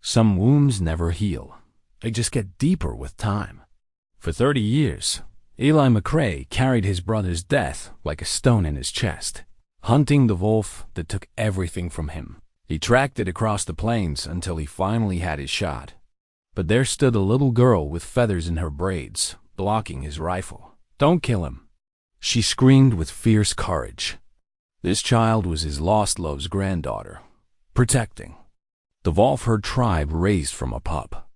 Some wounds never heal. They just get deeper with time. For 30 years, Eli McCrae carried his brother's death like a stone in his chest, hunting the wolf that took everything from him. He tracked it across the plains until he finally had his shot. But there stood a little girl with feathers in her braids, blocking his rifle. "Don't kill him," she screamed with fierce courage. This child was his lost love's granddaughter, protecting the wolf her tribe raised from a pup.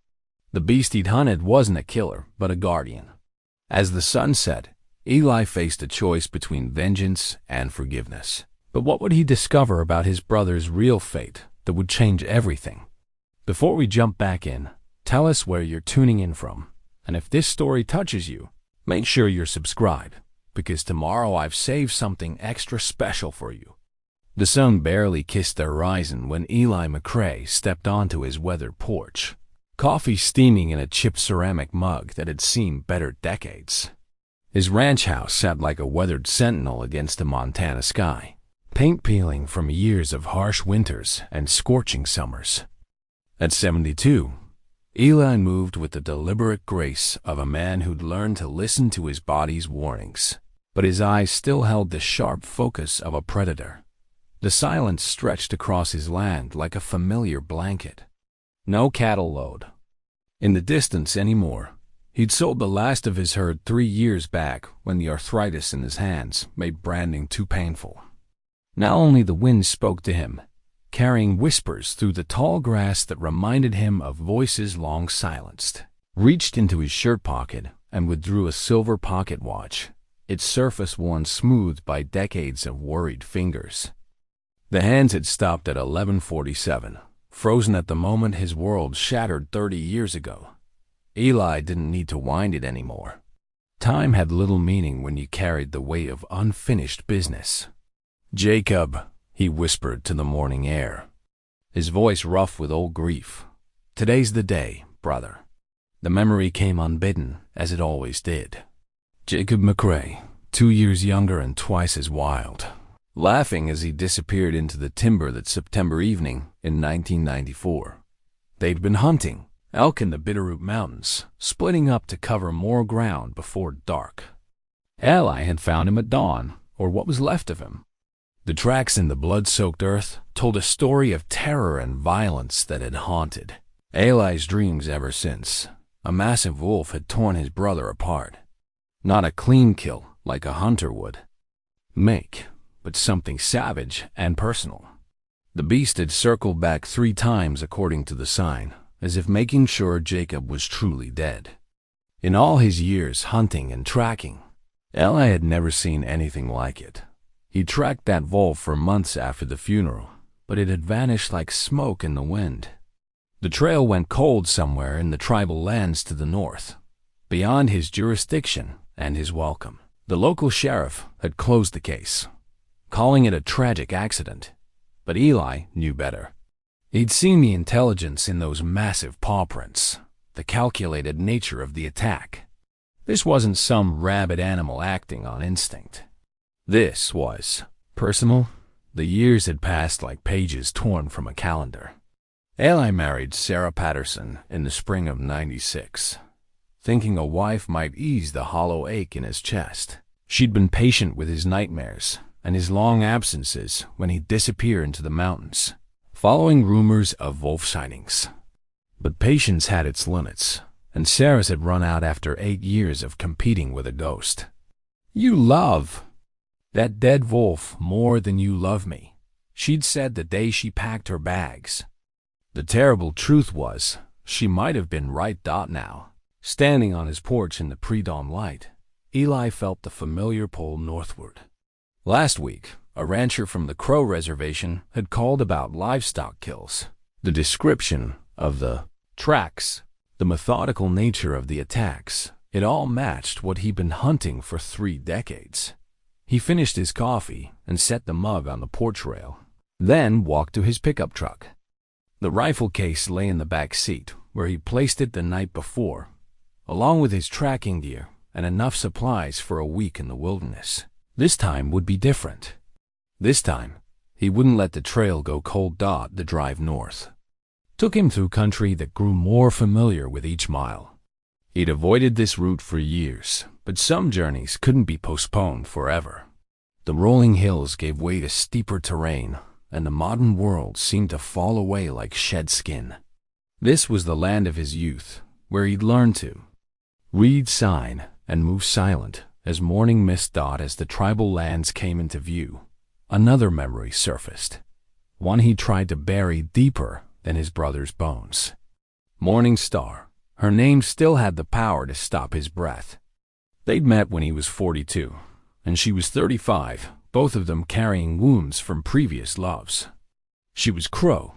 The beast he'd hunted wasn't a killer, but a guardian. As the sun set, Eli faced a choice between vengeance and forgiveness. But what would he discover about his brother's real fate that would change everything? Before we jump back in, tell us where you're tuning in from. And if this story touches you, make sure you're subscribed, because tomorrow I've saved something extra special for you. The sun barely kissed the horizon when Eli McCrae stepped onto his weathered porch, coffee steaming in a chipped ceramic mug that had seen better decades. His ranch house sat like a weathered sentinel against the Montana sky, paint peeling from years of harsh winters and scorching summers. At 72, Eli moved with the deliberate grace of a man who'd learned to listen to his body's warnings, but his eyes still held the sharp focus of a predator. The silence stretched across his land like a familiar blanket. No cattle load in the distance anymore. He'd sold the last of his herd 3 years back when the arthritis in his hands made branding too painful. Now only the wind spoke to him, carrying whispers through the tall grass that reminded him of voices long silenced. Reached into his shirt pocket and withdrew a silver pocket watch, its surface worn smooth by decades of worried fingers. The hands had stopped at 11:47, frozen at the moment his world shattered 30 years ago. Eli didn't need to wind it anymore. Time had little meaning when you carried the weight of unfinished business. "Jacob," he whispered to the morning air, his voice rough with old grief. "Today's the day, brother." The memory came unbidden, as it always did. Jacob McCrae, 2 years younger and twice as wild, laughing as he disappeared into the timber that September evening in 1994. They'd been hunting elk in the Bitterroot Mountains, splitting up to cover more ground before dark. Eli had found him at dawn, or what was left of him. The tracks in the blood-soaked earth told a story of terror and violence that had haunted Eli's dreams ever since. A massive wolf had torn his brother apart. Not a clean kill like a hunter would make, but something savage and personal. The beast had circled back 3 times according to the sign, as if making sure Jacob was truly dead. In all his years hunting and tracking, Eli had never seen anything like it. He tracked that wolf for months after the funeral, but it had vanished like smoke in the wind. The trail went cold somewhere in the tribal lands to the north, beyond his jurisdiction and his welcome. The local sheriff had closed the case, calling it a tragic accident, but Eli knew better. He'd seen the intelligence in those massive paw prints, the calculated nature of the attack. This wasn't some rabid animal acting on instinct. This was personal. The years had passed like pages torn from a calendar. Eli married Sarah Patterson in the spring of '96, thinking a wife might ease the hollow ache in his chest. She'd been patient with his nightmares and his long absences when he'd disappear into the mountains, following rumors of wolf sightings. But patience had its limits, and Sarah's had run out after 8 years of competing with a ghost. "You love that dead wolf more than you love me," she'd said the day she packed her bags. The terrible truth was, she might have been right. Now, standing on his porch in the pre-dawn light, Eli felt the familiar pull northward. Last week, a rancher from the Crow Reservation had called about livestock kills. The description of the tracks, the methodical nature of the attacks, it all matched what he'd been hunting for 3 decades. He finished his coffee and set the mug on the porch rail, then walked to his pickup truck. The rifle case lay in the back seat, where he placed it the night before, along with his tracking gear and enough supplies for a week in the wilderness. This time would be different. This time, he wouldn't let the trail go cold. The drive north took him through country that grew more familiar with each mile. He'd avoided this route for years, but some journeys couldn't be postponed forever. The rolling hills gave way to steeper terrain, and the modern world seemed to fall away like shed skin. This was the land of his youth, where he'd learned to read sign and move silent as morning mist dot as the tribal lands came into view. Another memory surfaced, one he tried to bury deeper than his brother's bones. Morning Star. Her name still had the power to stop his breath. They'd met when he was 42, and she was 35, both of them carrying wounds from previous loves. She was Crow,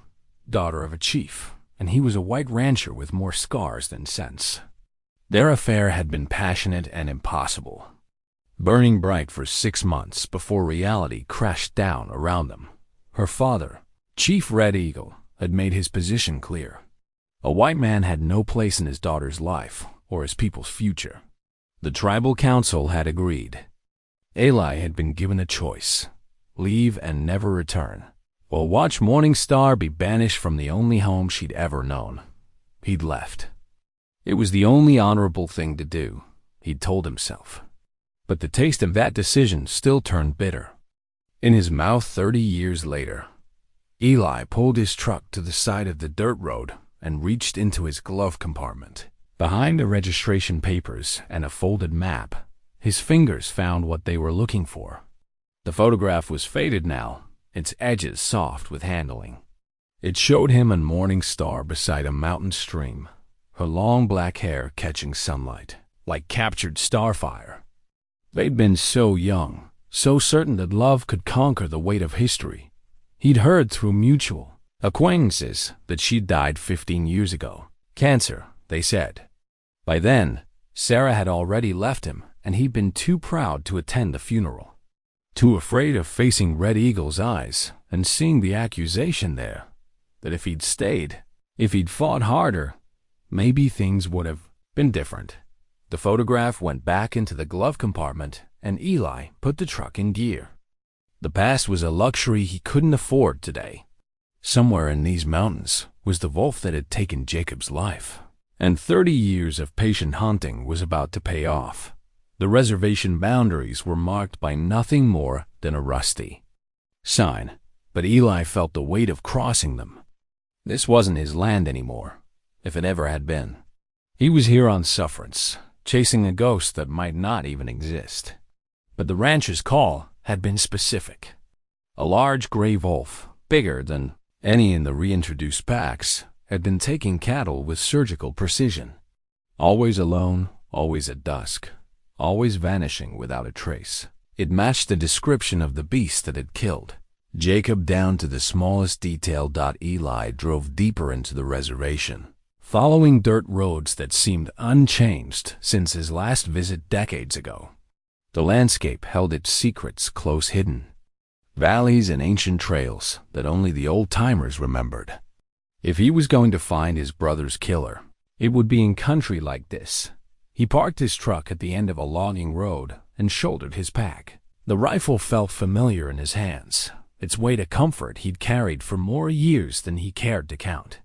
daughter of a chief, and he was a white rancher with more scars than sense. Their affair had been passionate and impossible, burning bright for 6 months before reality crashed down around them. Her father, Chief Red Eagle, had made his position clear. A white man had no place in his daughter's life or his people's future. The tribal council had agreed. Eli had been given a choice: leave and never return, or watch Morning Star be banished from the only home she'd ever known. He'd left. It was the only honorable thing to do, he'd told himself. But the taste of that decision still turned bitter in his mouth 30 years later. Eli pulled his truck to the side of the dirt road and reached into his glove compartment. Behind the registration papers and a folded map, his fingers found what they were looking for. The photograph was faded now, its edges soft with handling. It showed him and Morning Star beside a mountain stream, her long black hair catching sunlight, like captured starfire. They'd been so young, so certain that love could conquer the weight of history. He'd heard through mutual acquaintances that she'd died 15 years ago. Cancer, they said. By then, Sarah had already left him, and he'd been too proud to attend the funeral. Too afraid of facing Red Eagle's eyes and seeing the accusation there, that if he'd stayed, if he'd fought harder, maybe things would have been different. The photograph went back into the glove compartment, and Eli put the truck in gear. The past was a luxury he couldn't afford today. Somewhere in these mountains was the wolf that had taken Jacob's life, and 30 years of patient hunting was about to pay off. The reservation boundaries were marked by nothing more than a rusty sign, but Eli felt the weight of crossing them. This wasn't his land anymore, if it ever had been. He was here on sufferance, chasing a ghost that might not even exist. But the rancher's call had been specific. A large gray wolf, bigger than any in the reintroduced packs, had been taking cattle with surgical precision. Always alone, always at dusk, always vanishing without a trace. It matched the description of the beast that had killed Jacob down to the smallest detail. Eli drove deeper into the reservation, following dirt roads that seemed unchanged since his last visit decades ago. The landscape held its secrets close hidden, valleys and ancient trails that only the old-timers remembered. If he was going to find his brother's killer, it would be in country like this. He parked his truck at the end of a logging road and shouldered his pack. The rifle felt familiar in his hands, its weight a comfort he'd carried for more years than he cared to count.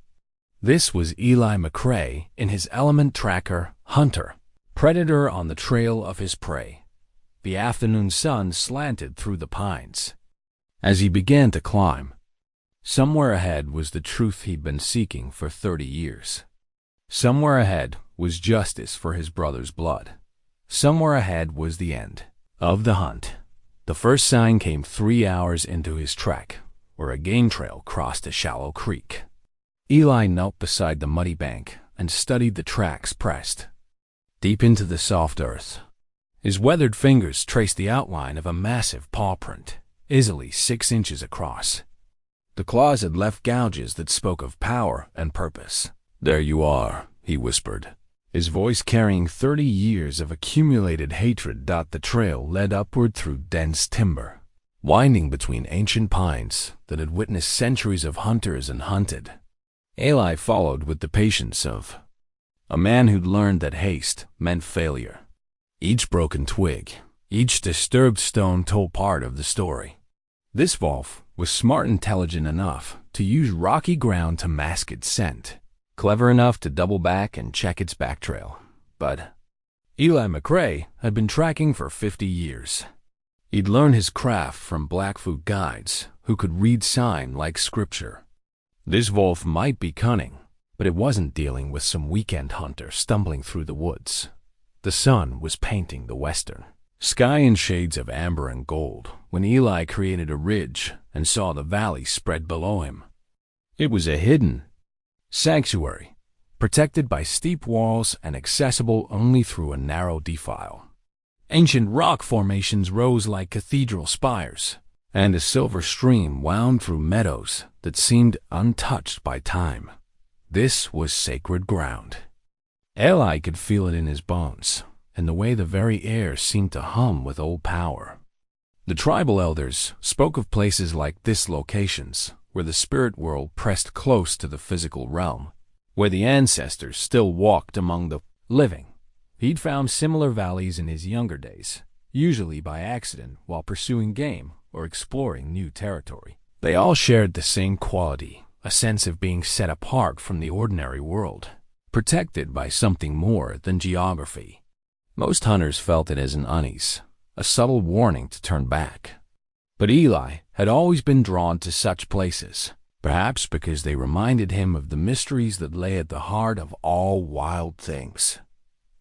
This was Eli McCrae in his element tracker, hunter, predator on the trail of his prey. The afternoon sun slanted through the pines. As he began to climb, somewhere ahead was the truth he'd been seeking for 30 years. Somewhere ahead was justice for his brother's blood. Somewhere ahead was the end of the hunt. The first sign came 3 hours into his trek, where a game trail crossed a shallow creek. Eli knelt beside the muddy bank and studied the tracks pressed deep into the soft earth. His weathered fingers traced the outline of a massive paw print, easily 6 inches across. The claws had left gouges that spoke of power and purpose. "There you are," he whispered, his voice carrying 30 years of accumulated hatred. The trail led upward through dense timber, winding between ancient pines that had witnessed centuries of hunters and hunted. Eli followed with the patience of a man who'd learned that haste meant failure. Each broken twig, each disturbed stone told part of the story. This wolf was smart, intelligent enough to use rocky ground to mask its scent, clever enough to double back and check its back trail. But Eli McCrae had been tracking for 50 years. He'd learned his craft from Blackfoot guides who could read sign like scripture. This wolf might be cunning, but it wasn't dealing with some weekend hunter stumbling through the woods. The sun was painting the western sky in shades of amber and gold when Eli created a ridge and saw the valley spread below him. It was a hidden sanctuary, protected by steep walls and accessible only through a narrow defile. Ancient rock formations rose like cathedral spires, and a silver stream wound through meadows that seemed untouched by time. This was sacred ground. Eli could feel it in his bones, and the way the very air seemed to hum with old power. The tribal elders spoke of places like this locations, where the spirit world pressed close to the physical realm, where the ancestors still walked among the living. He'd found similar valleys in his younger days, usually by accident while pursuing game or exploring new territory. They all shared the same quality, a sense of being set apart from the ordinary world, protected by something more than geography. Most hunters felt it as an unease, a subtle warning to turn back. But Eli had always been drawn to such places, perhaps because they reminded him of the mysteries that lay at the heart of all wild things.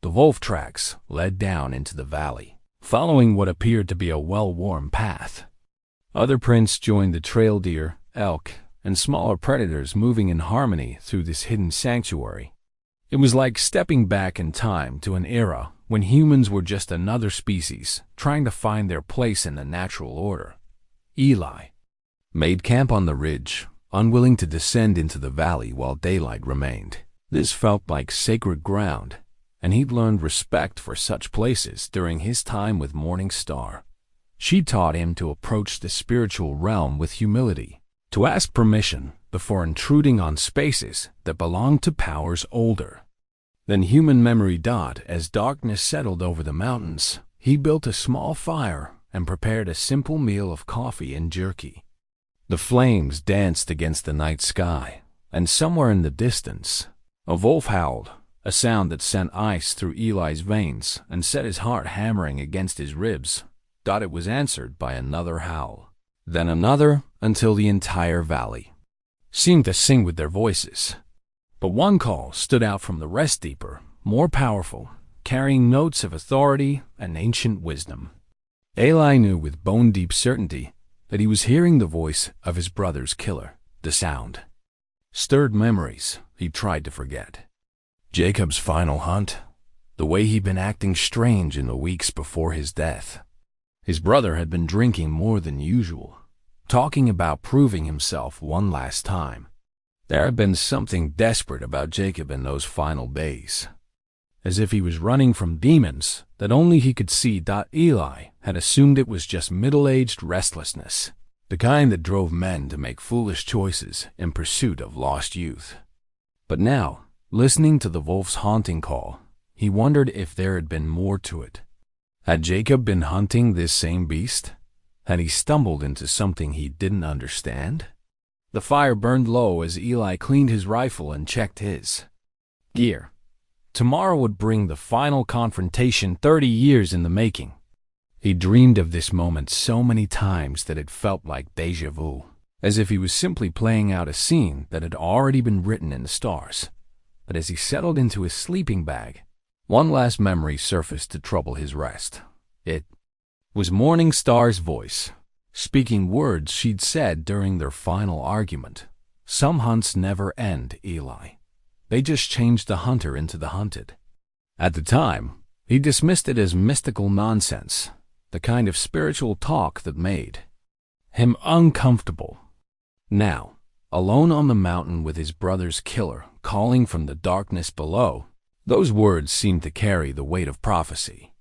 The wolf tracks led down into the valley, following what appeared to be a well-worn path. Other prints joined the trail deer, elk, and smaller predators moving in harmony through this hidden sanctuary. It was like stepping back in time to an era when humans were just another species trying to find their place in the natural order. Eli made camp on the ridge, unwilling to descend into the valley while daylight remained. This felt like sacred ground, and he'd learned respect for such places during his time with Morning Star. She taught him to approach the spiritual realm with humility, to ask permission before intruding on spaces that belonged to powers older than human memory. As darkness settled over the mountains, he built a small fire and prepared a simple meal of coffee and jerky. The flames danced against the night sky, and somewhere in the distance, a wolf howled, a sound that sent ice through Eli's veins and set his heart hammering against his ribs. It was answered by another howl, then another, until the entire valley seemed to sing with their voices. But one call stood out from the rest, deeper, more powerful, carrying notes of authority and ancient wisdom. Eli knew with bone-deep certainty that he was hearing the voice of his brother's killer. The sound stirred memories he tried to forget. Jacob's final hunt, the way he'd been acting strange in the weeks before his death. His brother had been drinking more than usual, talking about proving himself one last time. There had been something desperate about Jacob in those final days, as if he was running from demons that only he could see. Eli had assumed it was just middle-aged restlessness, the kind that drove men to make foolish choices in pursuit of lost youth. But now, listening to the wolf's haunting call, he wondered if there had been more to it. Had Jacob been hunting this same beast? Had he stumbled into something he didn't understand? The fire burned low as Eli cleaned his rifle and checked his gear. Tomorrow would bring the final confrontation, 30 years in the making. He dreamed of this moment so many times that it felt like déjà vu, as if he was simply playing out a scene that had already been written in the stars. But as he settled into his sleeping bag, one last memory surfaced to trouble his rest. It was Morning Star's voice, speaking words she'd said during their final argument. Some hunts never end, Eli. They just changed the hunter into the hunted. At the time, he dismissed it as mystical nonsense, the kind of spiritual talk that made him uncomfortable. Now, alone on the mountain with his brother's killer calling from the darkness below, those words seemed to carry the weight of prophecy.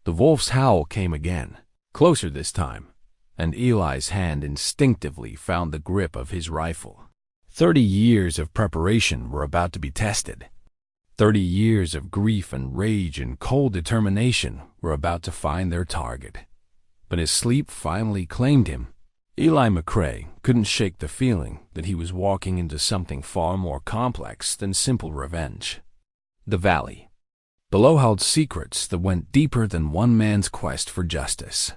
The wolf's howl came again, closer this time, and Eli's hand instinctively found the grip of his rifle. 30 years of preparation were about to be tested. 30 years of grief and rage and cold determination were about to find their target. But his sleep finally claimed him. Eli McCrae couldn't shake the feeling that he was walking into something far more complex than simple revenge. The valley below held secrets that went deeper than one man's quest for justice.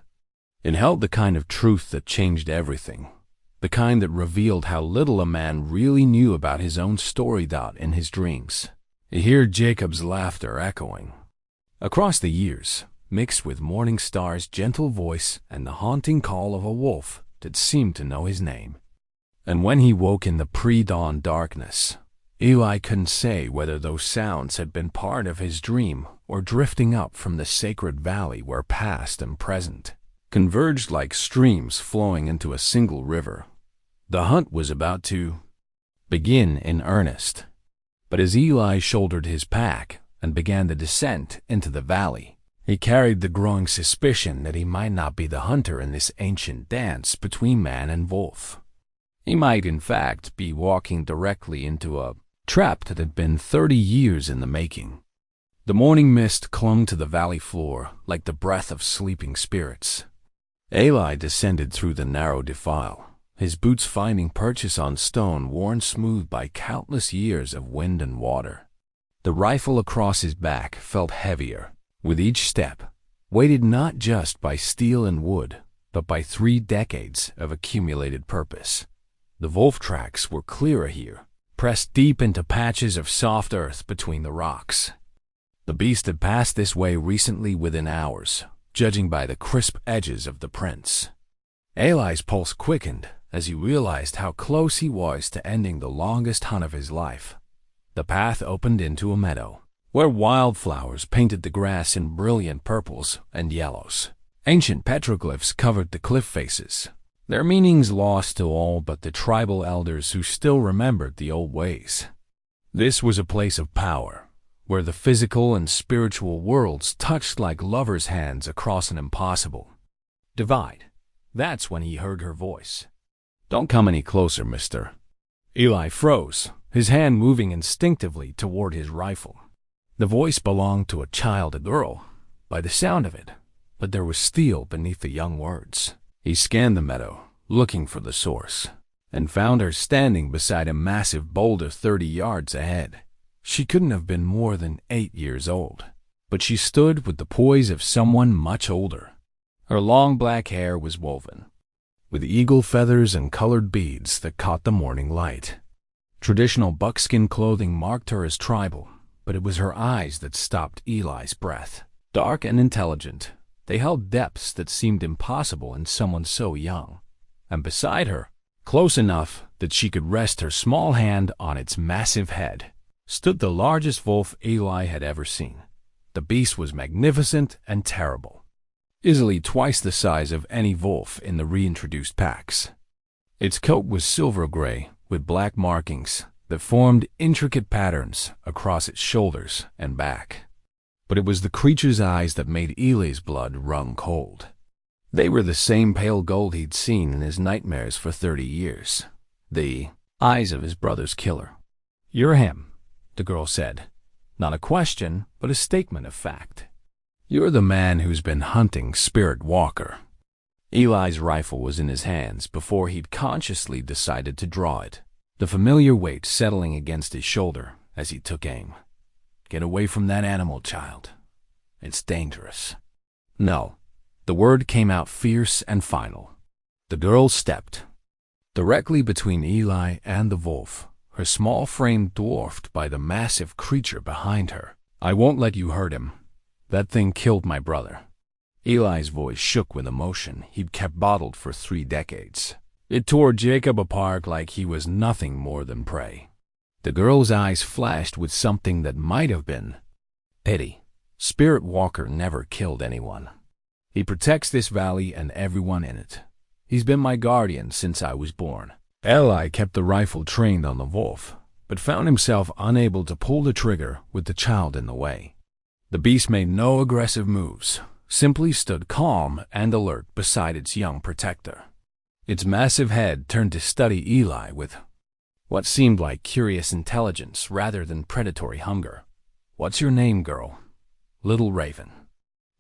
It held the kind of truth that changed everything, the kind that revealed how little a man really knew about his own story in his dreams. You hear Jacob's laughter echoing across the years, mixed with morning star's gentle voice and the haunting call of a wolf that seemed to know his name. And when he woke in the pre-dawn darkness, Eli couldn't say whether those sounds had been part of his dream or drifting up from the sacred valley where past and present converged like streams flowing into a single river. The hunt was about to begin in earnest. But as Eli shouldered his pack and began the descent into the valley, he carried the growing suspicion that he might not be the hunter in this ancient dance between man and wolf. He might, in fact, be walking directly into a trap that had been 30 years in the making. The morning mist clung to the valley floor like the breath of sleeping spirits. Eli descended through the narrow defile, his boots finding purchase on stone worn smooth by countless years of wind and water. The rifle across his back felt heavier with each step, weighted not just by steel and wood, but by 3 decades of accumulated purpose. The wolf tracks were clearer here, pressed deep into patches of soft earth between the rocks. The beast had passed this way recently within hours, judging by the crisp edges of the prints. Eli's pulse quickened as he realized how close he was to ending the longest hunt of his life. The path opened into a meadow, where wildflowers painted the grass in brilliant purples and yellows. Ancient petroglyphs covered the cliff faces, their meanings lost to all but the tribal elders who still remembered the old ways. This was a place of power, where the physical and spiritual worlds touched like lovers' hands across an impossible divide. That's when he heard her voice. "Don't come any closer, mister." Eli froze, his hand moving instinctively toward his rifle. The voice belonged to a child, a girl, by the sound of it, but there was steel beneath the young words. He scanned the meadow, looking for the source, and found her standing beside a massive boulder 30 yards ahead. She couldn't have been more than 8 years old, but she stood with the poise of someone much older. Her long black hair was woven with eagle feathers and colored beads that caught the morning light. Traditional buckskin clothing marked her as tribal, but it was her eyes that stopped Eli's breath. Dark and intelligent, they held depths that seemed impossible in someone so young. And beside her, close enough that she could rest her small hand on its massive head, stood the largest wolf Eli had ever seen. The beast was magnificent and terrible, easily twice the size of any wolf in the reintroduced packs. Its coat was silver gray with black markings that formed intricate patterns across its shoulders and back. But it was the creature's eyes that made Eli's blood run cold. They were the same pale gold he'd seen in his nightmares for 30 years. The eyes of his brother's killer. "You're him," the girl said. Not a question, but a statement of fact. "You're the man who's been hunting Spirit Walker." Eli's rifle was in his hands before he'd consciously decided to draw it, the familiar weight settling against his shoulder as he took aim. "Get away from that animal, child. It's dangerous." "No." The word came out fierce and final. The girl stepped directly between Eli and the wolf, her small frame dwarfed by the massive creature behind her. "I won't let you hurt him. That thing killed my brother." Eli's voice shook with emotion he'd kept bottled for 3 decades. It tore Jacob apart like he was nothing more than prey. The girl's eyes flashed with something that might have been pity. "Spirit Walker never killed anyone. He protects this valley and everyone in it. He's been my guardian since I was born." Eli kept the rifle trained on the wolf, but found himself unable to pull the trigger with the child in the way. The beast made no aggressive moves, simply stood calm and alert beside its young protector. Its massive head turned to study Eli with what seemed like curious intelligence rather than predatory hunger. "What's your name, girl?" "Little Raven."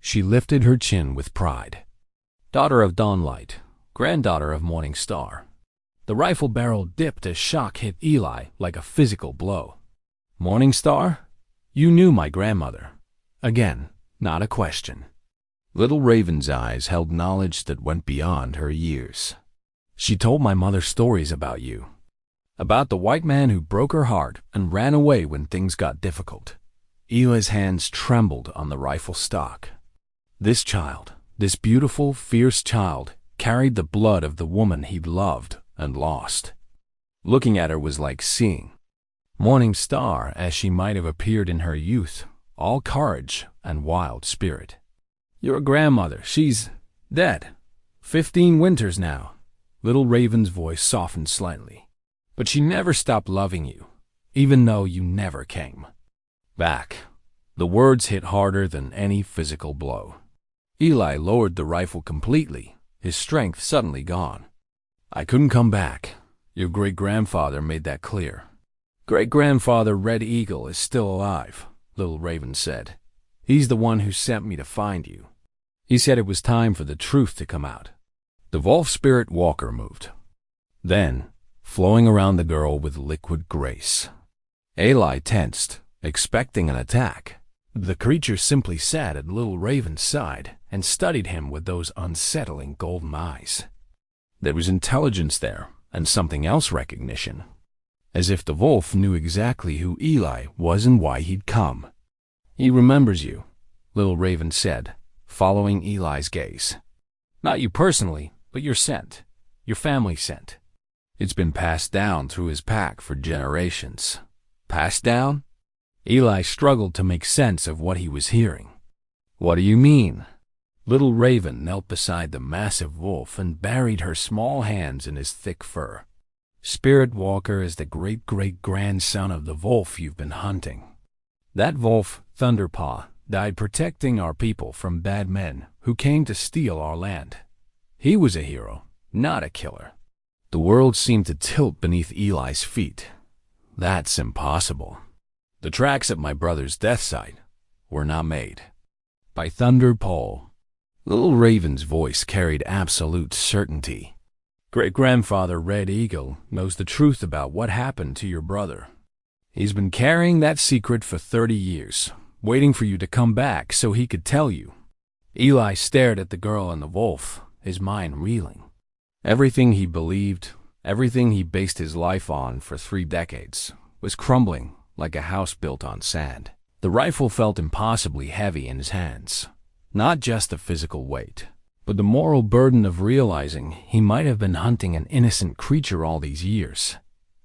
She lifted her chin with pride. "Daughter of Dawnlight, granddaughter of Morning Star. The rifle barrel dipped as shock hit Eli like a physical blow. Morning Star? You knew my grandmother. Again, not a question. Little Raven's eyes held knowledge that went beyond her years. She told my mother stories about you. About the white man who broke her heart and ran away when things got difficult. Eli's hands trembled on the rifle stock. This child, this beautiful, fierce child, carried the blood of the woman he'd loved and lost. Looking at her was like seeing Morning Star as she might have appeared in her youth, all courage and wild spirit. Your grandmother, she's dead. 15 winters now. Little Raven's voice softened slightly. But she never stopped loving you, even though you never came back. The words hit harder than any physical blow. Eli lowered the rifle completely, his strength suddenly gone. I couldn't come back. Your great-grandfather made that clear. Great-grandfather Red Eagle is still alive, Little Raven said. He's the one who sent me to find you. He said it was time for the truth to come out. The Wolf Spirit Walker moved. Then, flowing around the girl with liquid grace. Eli tensed, expecting an attack. The creature simply sat at Little Raven's side and studied him with those unsettling golden eyes. There was intelligence there, and something else recognition. As if the wolf knew exactly who Eli was and why he'd come. He remembers you, Little Raven said, following Eli's gaze. Not you personally, but your scent, your family scent. It's been passed down through his pack for generations. Passed down? Eli struggled to make sense of what he was hearing. What do you mean? Little Raven knelt beside the massive wolf and buried her small hands in his thick fur. Spirit Walker is the great-great-grandson of the wolf you've been hunting. That wolf, Thunderpaw, died protecting our people from bad men who came to steal our land. He was a hero, not a killer. The world seemed to tilt beneath Eli's feet. That's impossible. The tracks at my brother's death site were not made by Thunderpaw. Little Raven's voice carried absolute certainty. Great-grandfather Red Eagle knows the truth about what happened to your brother. He's been carrying that secret for 30 years, waiting for you to come back so he could tell you. Eli stared at the girl and the wolf, his mind reeling. Everything he believed, everything he based his life on for 3 decades, was crumbling like a house built on sand. The rifle felt impossibly heavy in his hands. Not just the physical weight, but the moral burden of realizing he might have been hunting an innocent creature all these years.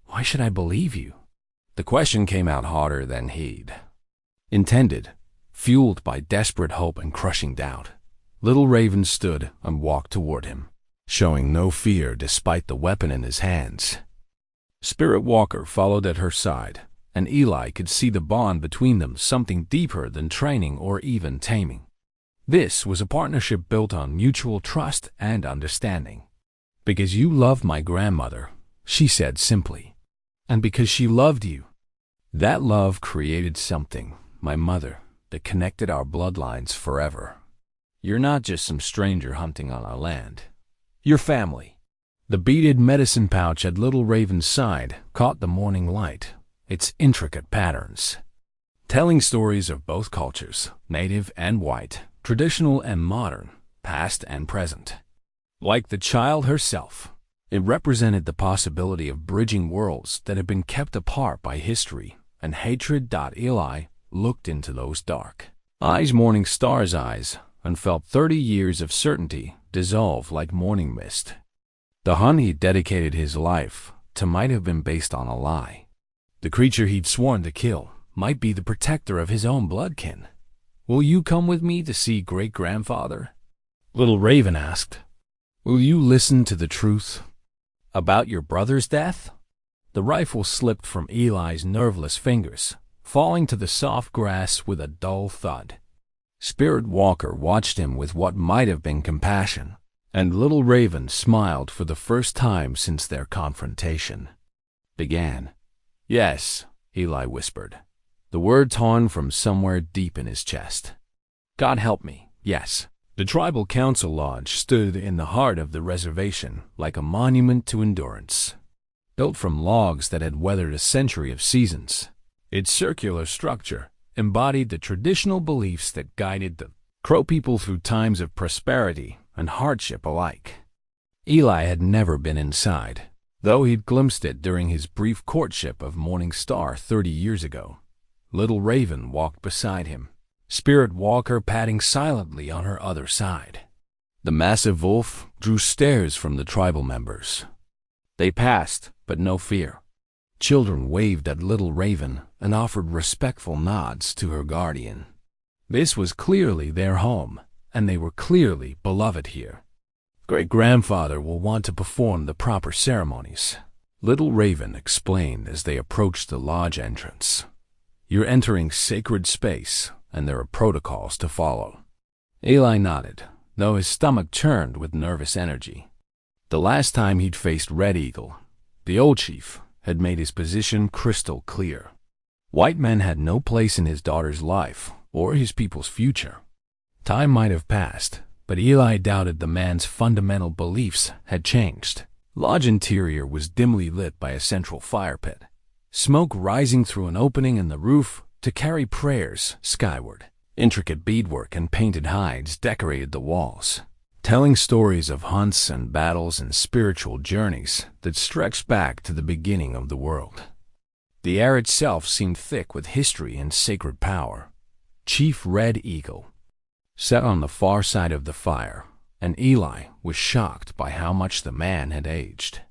Why should I believe you? The question came out harder than he'd intended, fueled by desperate hope and crushing doubt. Little Raven stood and walked toward him, showing no fear despite the weapon in his hands. Spirit Walker followed at her side, and Eli could see the bond between them, something deeper than training or even taming. This was a partnership built on mutual trust and understanding. Because you loved my grandmother, she said simply, and because she loved you. That love created something, my mother, that connected our bloodlines forever. You're not just some stranger hunting on our land. You're family. The beaded medicine pouch at Little Raven's side caught the morning light, its intricate patterns, telling stories of both cultures, native and white, traditional and modern, past and present. Like the child herself, it represented the possibility of bridging worlds that had been kept apart by history and hatred. Eli looked into those dark eyes, Morning Star's eyes, and felt 30 years of certainty dissolve like morning mist. The hunt he'd dedicated his life to might have been based on a lie. The creature he'd sworn to kill might be the protector of his own bloodkin. Will you come with me to see great-grandfather? Little Raven asked. Will you listen to the truth about your brother's death? The rifle slipped from Eli's nerveless fingers, falling to the soft grass with a dull thud. Spirit Walker watched him with what might have been compassion, and Little Raven smiled for the first time since their confrontation began. Yes, Eli whispered, the word torn from somewhere deep in his chest. God help me, yes. The tribal council lodge stood in the heart of the reservation like a monument to endurance. Built from logs that had weathered a century of seasons, its circular structure embodied the traditional beliefs that guided the Crow people through times of prosperity and hardship alike. Eli had never been inside, though he'd glimpsed it during his brief courtship of Morning Star 30 years ago. Little Raven walked beside him, Spirit Walker padding silently on her other side. The massive wolf drew stares from the tribal members. They passed, but no fear. Children waved at Little Raven and offered respectful nods to her guardian. This was clearly their home, and they were clearly beloved here. Great-grandfather will want to perform the proper ceremonies, Little Raven explained as they approached the lodge entrance. You're entering sacred space, and there are protocols to follow. Eli nodded, though his stomach churned with nervous energy. The last time he'd faced Red Eagle, the old chief had made his position crystal clear. White men had no place in his daughter's life or his people's future. Time might have passed, but Eli doubted the man's fundamental beliefs had changed. Lodge interior was dimly lit by a central fire pit, smoke rising through an opening in the roof to carry prayers skyward. Intricate beadwork and painted hides decorated the walls, telling stories of hunts and battles and spiritual journeys that stretched back to the beginning of the world. The air itself seemed thick with history and sacred power. Chief Red Eagle sat on the far side of the fire, and Eli was shocked by how much the man had aged.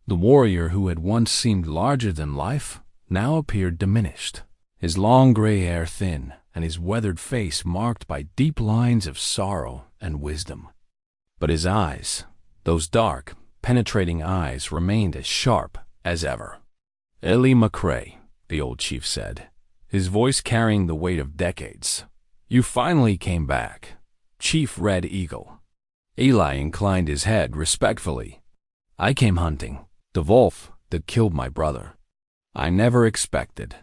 The warrior who had once seemed larger than life now appeared diminished, his long gray hair thin and his weathered face marked by deep lines of sorrow and wisdom. But his eyes, those dark, penetrating eyes, remained as sharp as ever. Eli McCrae, the old chief said, his voice carrying the weight of decades. You finally came back, Chief Red Eagle. Eli inclined his head respectfully. I came hunting, the wolf that killed my brother. I never expected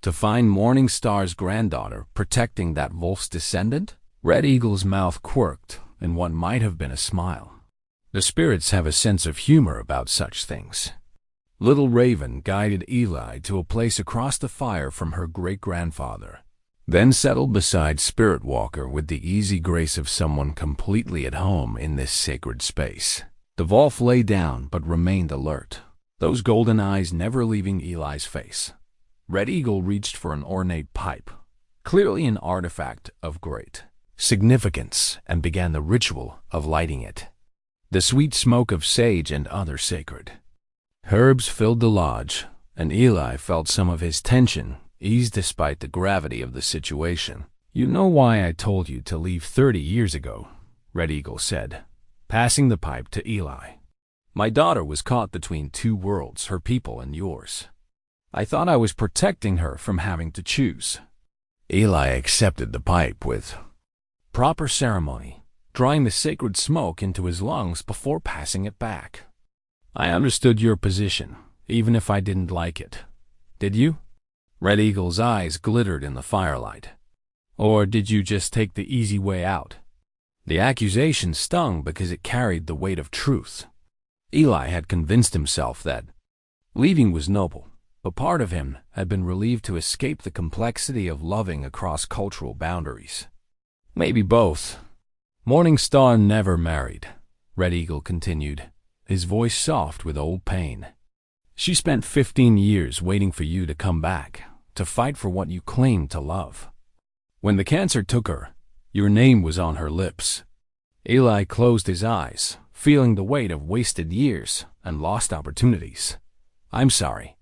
to find Morning Star's granddaughter protecting that wolf's descendant. Red Eagle's mouth quirked in what might have been a smile. The spirits have a sense of humor about such things. Little Raven guided Eli to a place across the fire from her great-grandfather, then settled beside Spirit Walker with the easy grace of someone completely at home in this sacred space. The wolf lay down but remained alert, those golden eyes never leaving Eli's face. Red Eagle reached for an ornate pipe, clearly an artifact of great significance, and began the ritual of lighting it. The sweet smoke of sage and other sacred herbs filled the lodge, and Eli felt some of his tension ease despite the gravity of the situation. You know why I told you to leave 30 years ago, Red Eagle said, passing the pipe to Eli. My daughter was caught between two worlds, her people and yours. I thought I was protecting her from having to choose. Eli accepted the pipe with proper ceremony, drawing the sacred smoke into his lungs before passing it back. I understood your position, even if I didn't like it. Did you? Red Eagle's eyes glittered in the firelight. Or did you just take the easy way out? The accusation stung because it carried the weight of truth. Eli had convinced himself that leaving was noble, but part of him had been relieved to escape the complexity of loving across cultural boundaries. Maybe both. Morning Star never married, Red Eagle continued, his voice soft with old pain. She spent 15 years waiting for you to come back, to fight for what you claimed to love. When the cancer took her, your name was on her lips. Eli closed his eyes, feeling the weight of wasted years and lost opportunities. I'm sorry.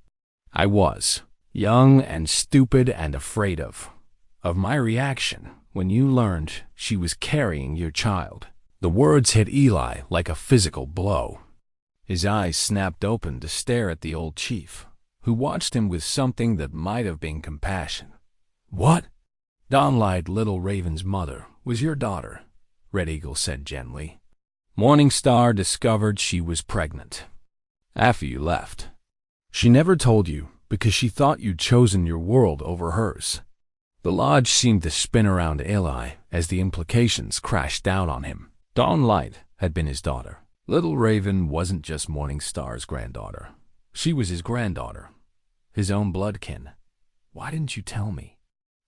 I was young and stupid and afraid of my reaction when you learned she was carrying your child. The words hit Eli like a physical blow. His eyes snapped open to stare at the old chief, who watched him with something that might have been compassion. What? Dawnlight, Little Raven's mother, was your daughter, Red Eagle said gently. Morning Star discovered she was pregnant after you left. She never told you because she thought you'd chosen your world over hers. The lodge seemed to spin around Eli as the implications crashed down on him. Dawn Light had been his daughter. Little Raven wasn't just Morning Star's granddaughter. She was his granddaughter, his own bloodkin. Why didn't you tell me?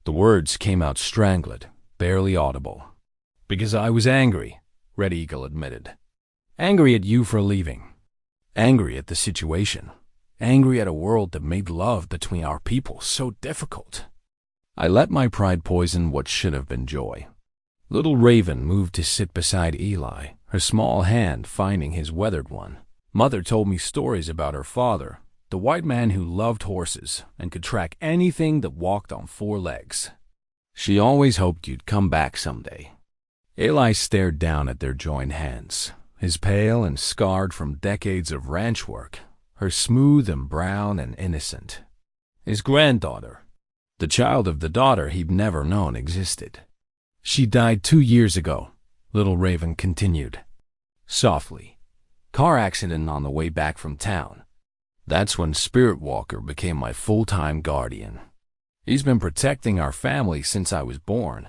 The words came out strangled, barely audible. Because I was angry, Red Eagle admitted. Angry at you for leaving. Angry at the situation. Angry at a world that made love between our people so difficult. I let my pride poison what should have been joy. Little Raven moved to sit beside Eli, her small hand finding his weathered one. Mother told me stories about her father, the white man who loved horses and could track anything that walked on 4 legs. She always hoped you'd come back someday. Eli stared down at their joined hands, his pale and scarred from decades of ranch work, her smooth and brown and innocent. His granddaughter, the child of the daughter he'd never known existed. She died 2 years ago, Little Raven continued. Softly. Car accident on the way back from town. That's when Spirit Walker became my full-time guardian. He's been protecting our family since I was born.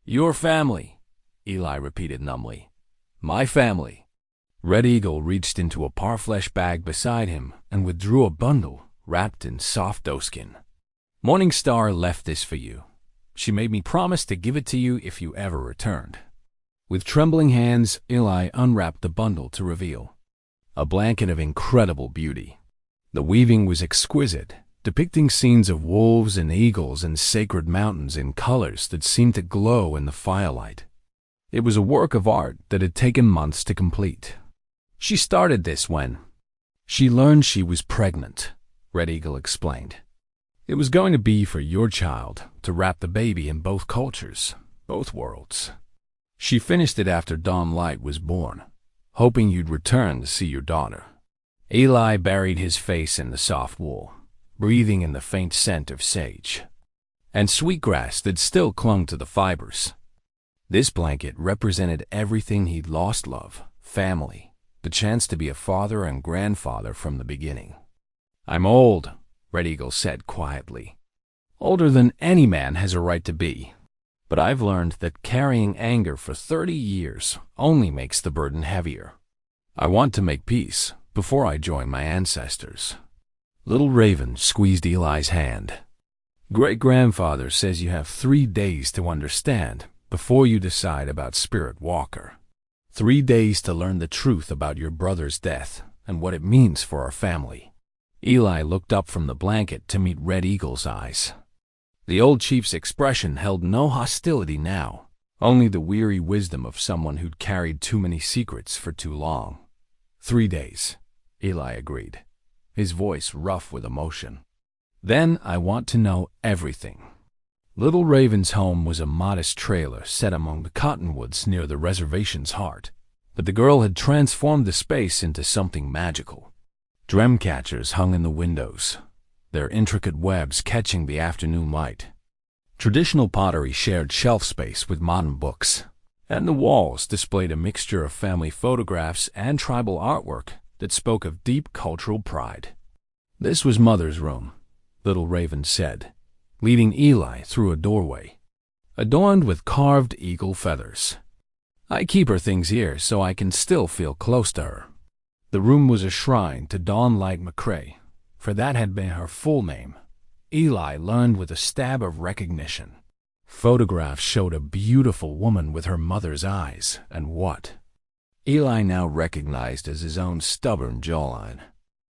Your family, Eli repeated numbly. My family. Red Eagle reached into a parfleche bag beside him and withdrew a bundle wrapped in soft doeskin. Morning Star left this for you. She made me promise to give it to you if you ever returned. With trembling hands, Eli unwrapped the bundle to reveal a blanket of incredible beauty. The weaving was exquisite, depicting scenes of wolves and eagles and sacred mountains in colors that seemed to glow in the firelight. It was a work of art that had taken months to complete. She started this when she learned she was pregnant, Red Eagle explained. It was going to be for your child to wrap the baby in both cultures, both worlds. She finished it after Dawn Light was born, hoping you'd return to see your daughter. Eli buried his face in the soft wool, breathing in the faint scent of sage and sweetgrass that still clung to the fibers. This blanket represented everything he'd lost: love, family, the chance to be a father and grandfather from the beginning. I'm old, Red Eagle said quietly. Older than any man has a right to be. But I've learned that carrying anger for 30 years only makes the burden heavier. I want to make peace before I join my ancestors. Little Raven squeezed Eli's hand. Great-grandfather says you have 3 days to understand before you decide about Spirit Walker. 3 days to learn the truth about your brother's death and what it means for our family. Eli looked up from the blanket to meet Red Eagle's eyes. The old chief's expression held no hostility now, only the weary wisdom of someone who'd carried too many secrets for too long. 3 days, Eli agreed, his voice rough with emotion. Then I want to know everything. Little Raven's home was a modest trailer set among the cottonwoods near the reservation's heart, but the girl had transformed the space into something magical. Dream catchers hung in the windows, their intricate webs catching the afternoon light. Traditional pottery shared shelf space with modern books, and the walls displayed a mixture of family photographs and tribal artwork that spoke of deep cultural pride. This was Mother's room, Little Raven said, leading Eli through a doorway, adorned with carved eagle feathers. I keep her things here so I can still feel close to her. The room was a shrine to Dawn Light McCrae, for that had been her full name. Eli learned with a stab of recognition. Photographs showed a beautiful woman with her mother's eyes, and what Eli now recognized as his own stubborn jawline.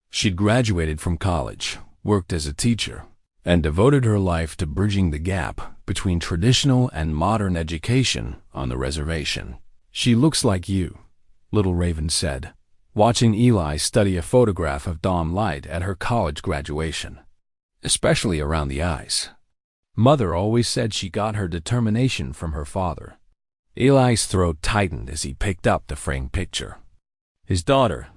She'd graduated from college, worked as a teacher, and devoted her life to bridging the gap between traditional and modern education on the reservation. She looks like you, Little Raven said, watching Eli study a photograph of Dawn Light at her college graduation, especially around the eyes. Mother always said she got her determination from her father. Eli's throat tightened as he picked up the framed picture. His daughter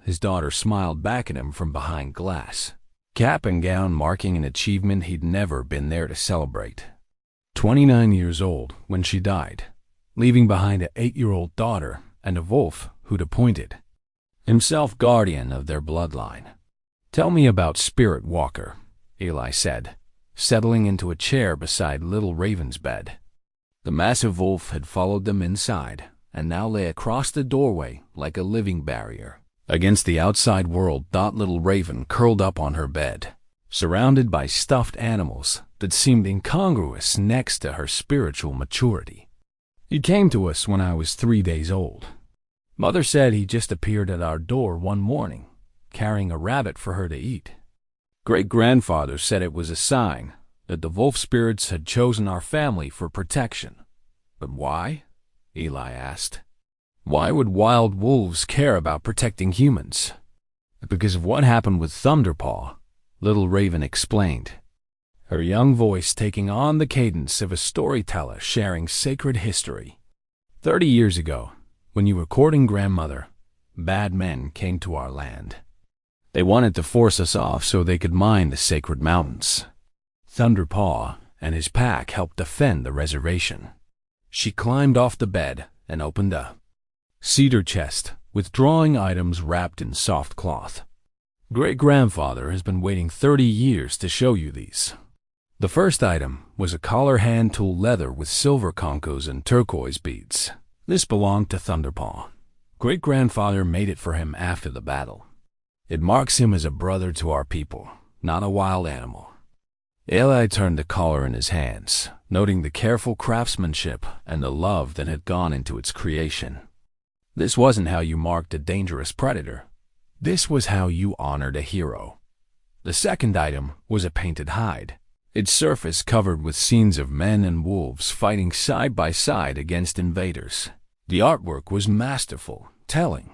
smiled back at him from behind glass, cap and gown marking an achievement he'd never been there to celebrate. 29 years old when she died, leaving behind an 8-year-old daughter and a wolf who'd appointed himself guardian of their bloodline. Tell me about Spirit Walker, Eli said, settling into a chair beside little Raven's bed. The massive wolf had followed them inside and now lay across the doorway like a living barrier against the outside world. Little Raven curled up on her bed, surrounded by stuffed animals that seemed incongruous next to her spiritual maturity. "He came to us when I was 3 days old. Mother said he just appeared at our door one morning, carrying a rabbit for her to eat. Great-grandfather said it was a sign that the wolf spirits had chosen our family for protection. But why?" Eli asked. "Why would wild wolves care about protecting humans?" "Because of what happened with Thunderpaw," little Raven explained, her young voice taking on the cadence of a storyteller sharing sacred history. 30 years ago, when you were courting grandmother, bad men came to our land. They wanted to force us off so they could mine the sacred mountains. Thunderpaw and his pack helped defend the reservation." She climbed off the bed and opened a cedar chest with drawing items wrapped in soft cloth. "Great-grandfather has been waiting 30 years to show you these." The first item was a collar hand tool leather with silver concos and turquoise beads. This belonged to Thunderpaw. Great-grandfather made it for him after the battle. It marks him as a brother to our people, not a wild animal. Eli turned the collar in his hands, noting the careful craftsmanship and the love that had gone into its creation. "This wasn't how you marked a dangerous predator. This was how you honored a hero." The second item was a painted hide, its surface covered with scenes of men and wolves fighting side by side against invaders. The artwork was masterful, telling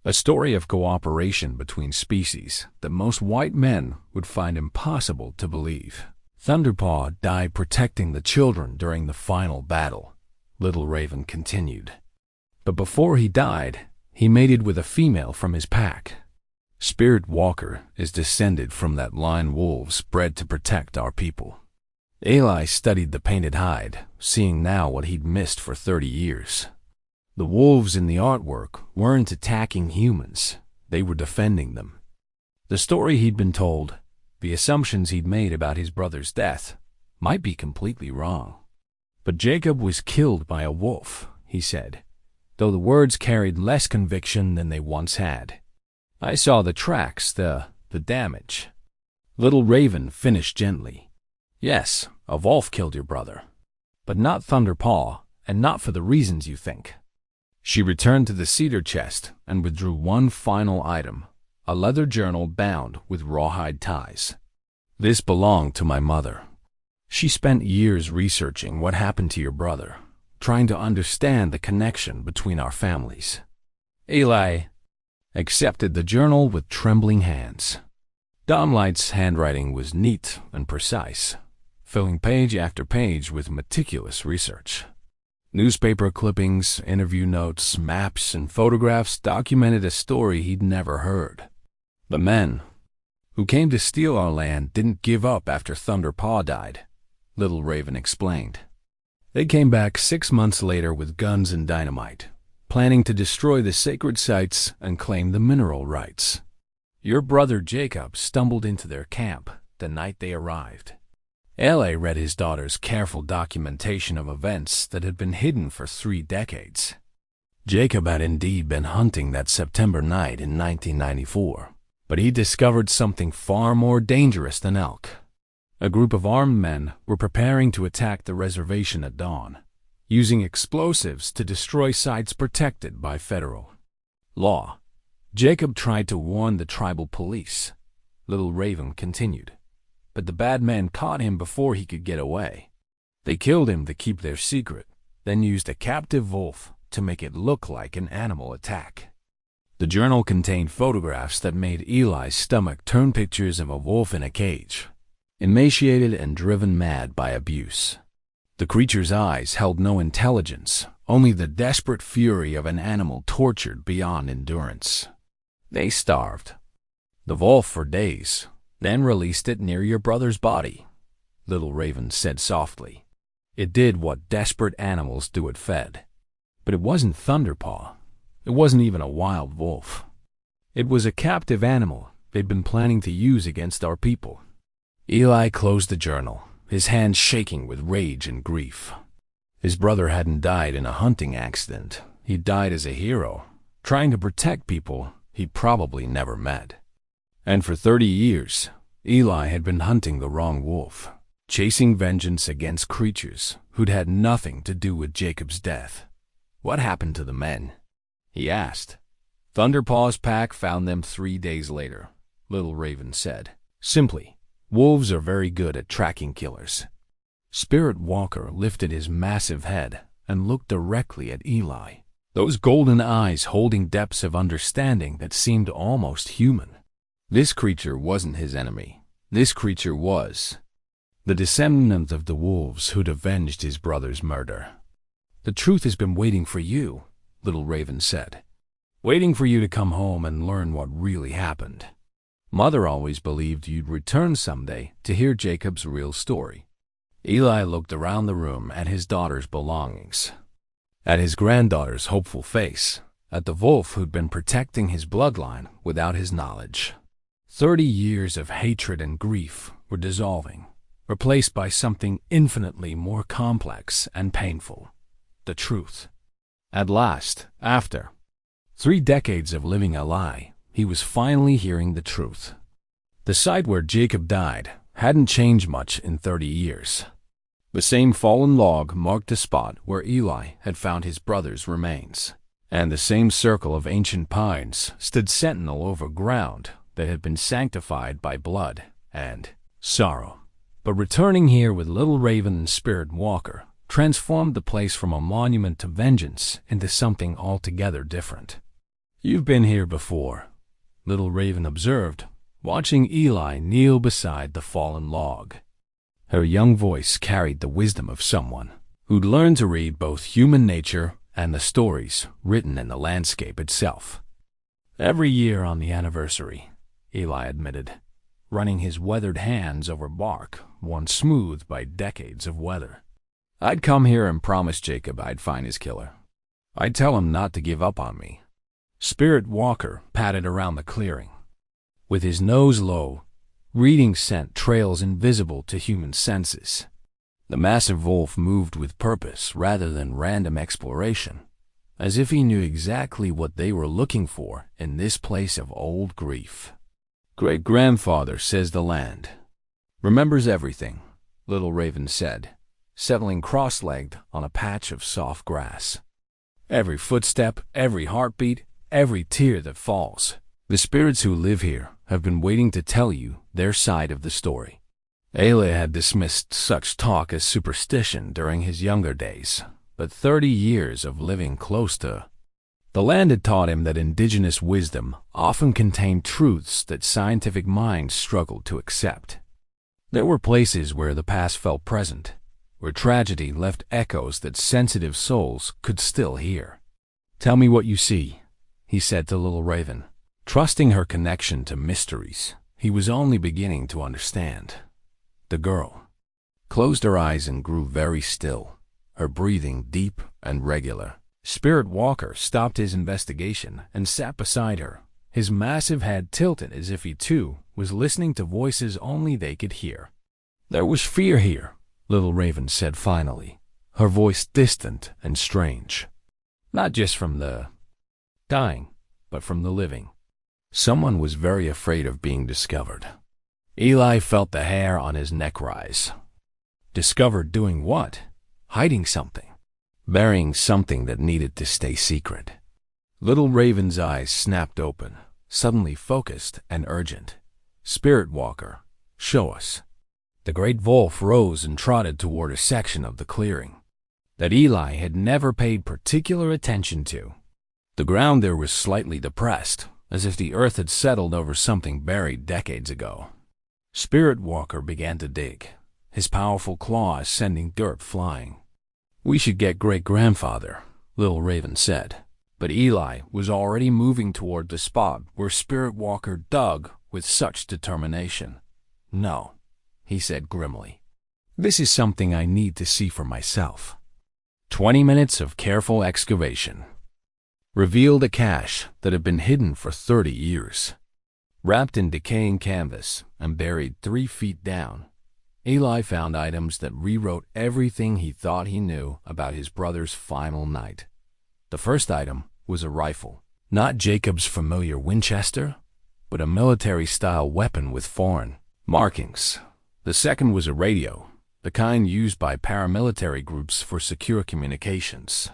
a story of cooperation between species that most white men would find impossible to believe. "Thunderpaw died protecting the children during the final battle," little Raven continued. "But before he died, he mated with a female from his pack. Spirit Walker is descended from that line wolves bred to protect our people." Eli studied the painted hide, seeing now what he'd missed for 30 years. The wolves in the artwork weren't attacking humans, they were defending them. The story he'd been told, the assumptions he'd made about his brother's death, might be completely wrong. "But Jacob was killed by a wolf," he said, though the words carried less conviction than they once had. "I saw the tracks, the damage." Little Raven finished gently. "Yes, a wolf killed your brother, but not Thunderpaw, and not for the reasons you think." She returned to the cedar chest and withdrew one final item, a leather journal bound with rawhide ties. "This belonged to my mother. She spent years researching what happened to your brother, trying to understand the connection between our families." Eli accepted the journal with trembling hands. Domlight's handwriting was neat and precise, filling page after page with meticulous research. Newspaper clippings, interview notes, maps, and photographs documented a story he'd never heard. The men who came to steal our land didn't give up after Thunderpaw died, little Raven explained. They came back 6 months later with guns and dynamite, planning to destroy the sacred sites and claim the mineral rights. Your brother Jacob stumbled into their camp the night they arrived. Eli read his daughter's careful documentation of events that had been hidden for 3 decades. Jacob had indeed been hunting that September night in 1994, but he discovered something far more dangerous than elk. A group of armed men were preparing to attack the reservation at dawn, using explosives to destroy sites protected by federal law. Jacob tried to warn the tribal police, little Raven continued, but the bad men caught him before he could get away. They killed him to keep their secret, then used a captive wolf to make it look like an animal attack. The journal contained photographs that made Eli's stomach turn, pictures of a wolf in a cage, emaciated and driven mad by abuse. The creature's eyes held no intelligence, only the desperate fury of an animal tortured beyond endurance. They starved the wolf for days, then released it near your brother's body, little Raven said softly. It did what desperate animals do at fed. But it wasn't Thunderpaw. It wasn't even a wild wolf. It was a captive animal they'd been planning to use against our people. Eli closed the journal, his hands shaking with rage and grief. His brother hadn't died in a hunting accident. He died as a hero, trying to protect people he probably never met. And for 30 years, Eli had been hunting the wrong wolf, chasing vengeance against creatures who'd had nothing to do with Jacob's death. What happened to the men? He asked. Thunderpaw's pack found them 3 days later, Little Raven said. Simply, wolves are very good at tracking killers. Spirit Walker lifted his massive head and looked directly at Eli, those golden eyes holding depths of understanding that seemed almost human. This creature wasn't his enemy. This creature was the descendant of the wolves who'd avenged his brother's murder. The truth has been waiting for you, Little Raven said. Waiting for you to come home and learn what really happened. Mother always believed you'd return someday to hear Jacob's real story. Eli looked around the room at his daughter's belongings, at his granddaughter's hopeful face, at the wolf who'd been protecting his bloodline without his knowledge. 30 years of hatred and grief were dissolving, replaced by something infinitely more complex and painful. The truth. At last, after 3 decades of living a lie, he was finally hearing the truth. The site where Jacob died hadn't changed much in 30 years. The same fallen log marked the spot where Eli had found his brother's remains, and the same circle of ancient pines stood sentinel over ground that had been sanctified by blood and sorrow. But returning here with Little Raven and Spirit Walker transformed the place from a monument to vengeance into something altogether different. You've been here before, Little Raven observed, watching Eli kneel beside the fallen log. Her young voice carried the wisdom of someone who'd learned to read both human nature and the stories written in the landscape itself. Every year on the anniversary, Eli admitted, running his weathered hands over bark worn smooth by decades of weather. I'd come here and promise Jacob I'd find his killer. I'd tell him not to give up on me. Spirit Walker padded around the clearing, with his nose low, reading scent trails invisible to human senses. The massive wolf moved with purpose rather than random exploration, as if he knew exactly what they were looking for in this place of old grief. Great-grandfather says the land remembers everything, Little Raven said, settling cross-legged on a patch of soft grass. Every footstep, every heartbeat, every tear that falls. The spirits who live here have been waiting to tell you their side of the story. Eli had dismissed such talk as superstition during his younger days, but 30 years of living close to the land had taught him that indigenous wisdom often contained truths that scientific minds struggled to accept. There were places where the past felt present, where tragedy left echoes that sensitive souls could still hear. Tell me what you see, he said to Little Raven, trusting her connection to mysteries he was only beginning to understand. The girl closed her eyes and grew very still, her breathing deep and regular. Spirit Walker stopped his investigation and sat beside her, his massive head tilted as if he too was listening to voices only they could hear. There was fear here, Little Raven said finally, her voice distant and strange. Not just from the dying, but from the living. Someone was very afraid of being discovered. Eli felt the hair on his neck rise. Discovered doing what? Hiding something. Burying something that needed to stay secret. Little Raven's eyes snapped open, suddenly focused and urgent. Spirit Walker, show us. The great wolf rose and trotted toward a section of the clearing that Eli had never paid particular attention to. The ground there was slightly depressed, as if the earth had settled over something buried decades ago. Spirit Walker began to dig, his powerful claws sending dirt flying. We should get great-grandfather, Little Raven said, but Eli was already moving toward the spot where Spirit Walker dug with such determination. No, he said grimly. This is something I need to see for myself. 20 minutes of careful excavation revealed a cache that had been hidden for 30 years. Wrapped in decaying canvas and buried 3 feet down, Eli found items that rewrote everything he thought he knew about his brother's final night. The first item was a rifle, not Jacob's familiar Winchester, but a military-style weapon with foreign markings. The second was a radio, the kind used by paramilitary groups for secure communications.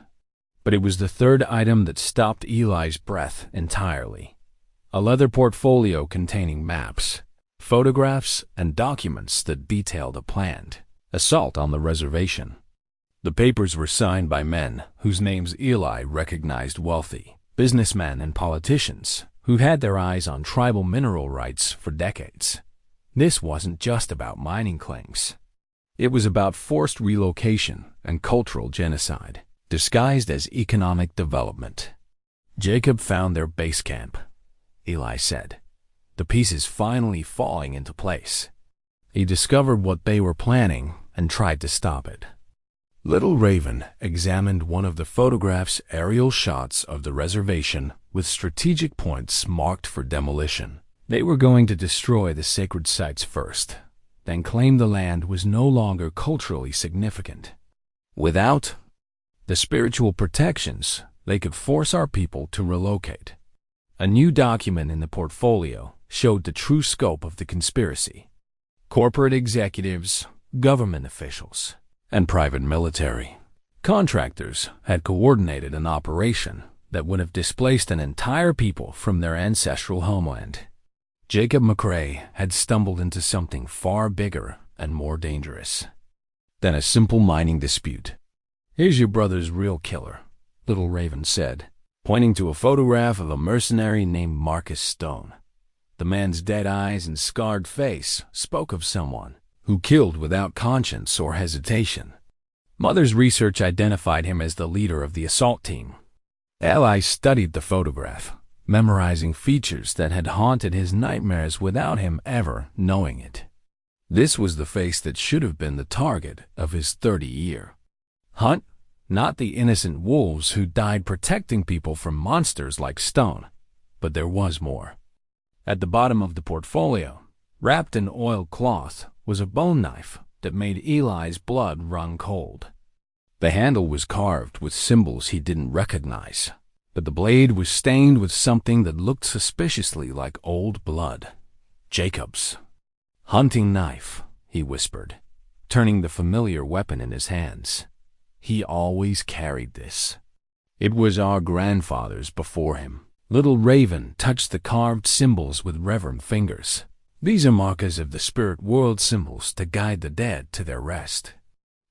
But it was the third item that stopped Eli's breath entirely. A leather portfolio containing maps, photographs, and documents that detailed a planned assault on the reservation. The papers were signed by men whose names Eli recognized, wealthy businessmen and politicians who had their eyes on tribal mineral rights for decades. This wasn't just about mining claims. It was about forced relocation and cultural genocide, disguised as economic development. Jacob found their base camp, Eli said, the pieces finally falling into place. He discovered what they were planning and tried to stop it. Little Raven examined one of the photograph's aerial shots of the reservation with strategic points marked for demolition. They were going to destroy the sacred sites first, then claim the land was no longer culturally significant. Without the spiritual protections, they could force our people to relocate. A new document in the portfolio showed the true scope of the conspiracy. Corporate executives, government officials, and private military contractors had coordinated an operation that would have displaced an entire people from their ancestral homeland. Jacob McCrae had stumbled into something far bigger and more dangerous than a simple mining dispute. "Here's your brother's real killer," Little Raven said, pointing to a photograph of a mercenary named Marcus Stone. The man's dead eyes and scarred face spoke of someone who killed without conscience or hesitation. Mother's research identified him as the leader of the assault team. Eli studied the photograph, memorizing features that had haunted his nightmares without him ever knowing it. This was the face that should have been the target of his 30-year hunt, not the innocent wolves who died protecting people from monsters like Stone. But there was more. At the bottom of the portfolio, wrapped in oiled cloth, was a bone knife that made Eli's blood run cold. The handle was carved with symbols he didn't recognize, but the blade was stained with something that looked suspiciously like old blood. "Jacob's hunting knife," he whispered, turning the familiar weapon in his hands. "He always carried this. It was our grandfathers before him." Little Raven touched the carved symbols with reverent fingers. "These are markers of the spirit world, symbols to guide the dead to their rest.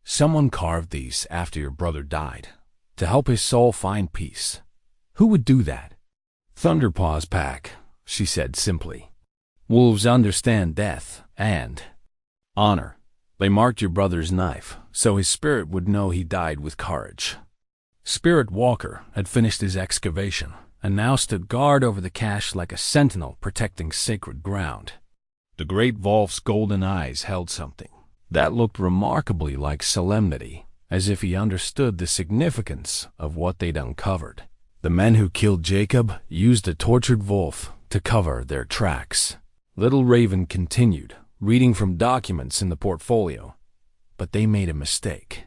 Someone carved these after your brother died, to help his soul find peace. Who would do that?" "Thunderpaw's pack," she said simply. "Wolves understand death and honor. They marked your brother's knife, so his spirit would know he died with courage." Spirit Walker had finished his excavation and now stood guard over the cache like a sentinel protecting sacred ground. The great Wolf's golden eyes held something that looked remarkably like solemnity, as if he understood the significance of what they'd uncovered. The men who killed Jacob used a tortured wolf to cover their tracks. Little Raven continued, reading from documents in the portfolio. But they made a mistake.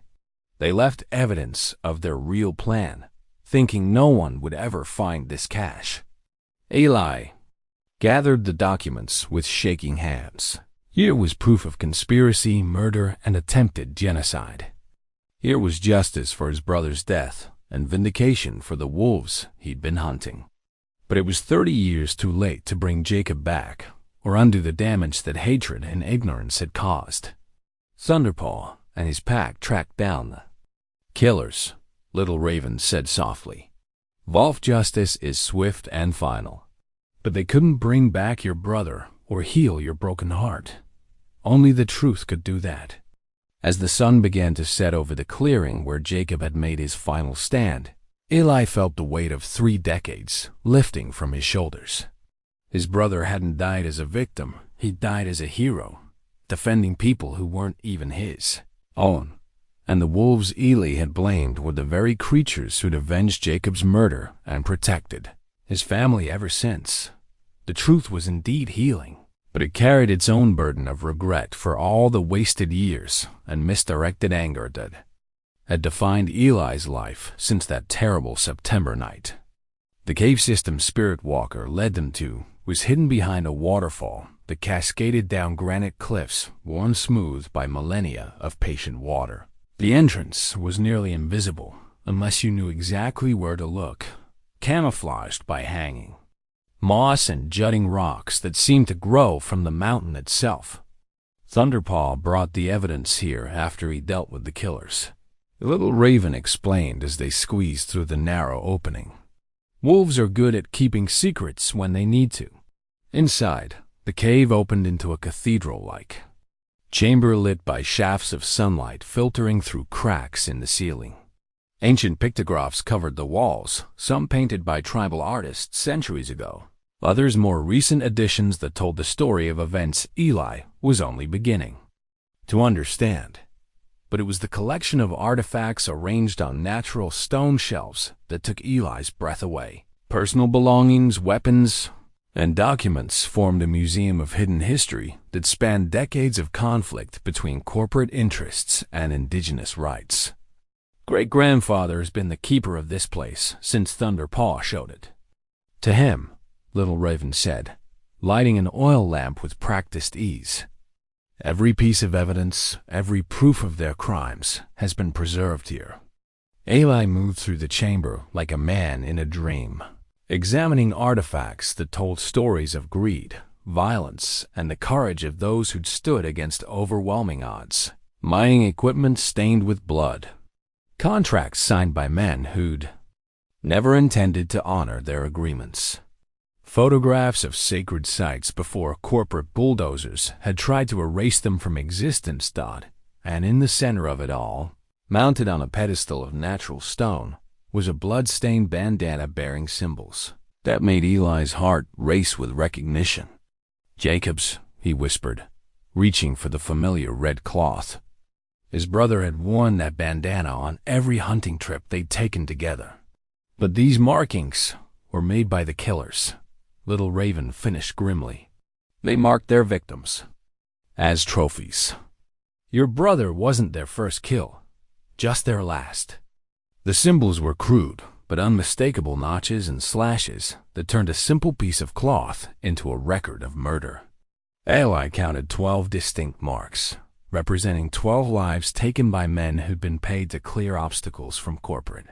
They left evidence of their real plan, thinking no one would ever find this cache. Eli gathered the documents with shaking hands. Here was proof of conspiracy, murder, and attempted genocide. Here was justice for his brother's death and vindication for the wolves he'd been hunting. But it was 30 years too late to bring Jacob back or undo the damage that hatred and ignorance had caused. Thunderpaw and his pack tracked down the killers, Little Raven said softly. "Wolf justice is swift and final. But they couldn't bring back your brother or heal your broken heart. Only the truth could do that." As the sun began to set over the clearing where Jacob had made his final stand, Eli felt the weight of 3 decades lifting from his shoulders. His brother hadn't died as a victim, he died as a hero, defending people who weren't even his own. And the wolves Eli had blamed were the very creatures who'd avenged Jacob's murder and protected his family ever since. The truth was indeed healing, but it carried its own burden of regret for all the wasted years and misdirected anger that had defined Eli's life since that terrible September night. The cave system Spirit Walker led them to was hidden behind a waterfall that cascaded down granite cliffs worn smooth by millennia of patient water. The entrance was nearly invisible unless you knew exactly where to look, camouflaged by hanging moss and jutting rocks that seemed to grow from the mountain itself. Thunderpaw brought the evidence here after he dealt with the killers. The little raven explained as they squeezed through the narrow opening. Wolves are good at keeping secrets when they need to. Inside, the cave opened into a cathedral-like chamber lit by shafts of sunlight filtering through cracks in the ceiling. Ancient pictographs covered the walls, some painted by tribal artists centuries ago, others more recent additions that told the story of events Eli was only beginning to understand. But it was the collection of artifacts arranged on natural stone shelves that took Eli's breath away. Personal belongings, weapons, and documents formed a museum of hidden history that spanned decades of conflict between corporate interests and indigenous rights. Great-grandfather has been the keeper of this place since Thunderpaw showed it to him, Little Raven said, lighting an oil lamp with practiced ease. Every piece of evidence, every proof of their crimes, has been preserved here. Eli moved through the chamber like a man in a dream, examining artifacts that told stories of greed, violence, and the courage of those who'd stood against overwhelming odds. Mining equipment stained with blood. Contracts signed by men who'd never intended to honor their agreements. Photographs of sacred sites before corporate bulldozers had tried to erase them from existence. And in the center of it all, mounted on a pedestal of natural stone, was a blood-stained bandana bearing symbols. That made Eli's heart race with recognition. "Jacobs," he whispered, reaching for the familiar red cloth. His brother had worn that bandana on every hunting trip they'd taken together. But these markings were made by the killers, Little Raven finished grimly. They marked their victims as trophies. Your brother wasn't their first kill, just their last. The symbols were crude, but unmistakable notches and slashes that turned a simple piece of cloth into a record of murder. Eli counted 12 distinct marks, representing 12 lives taken by men who'd been paid to clear obstacles from corporate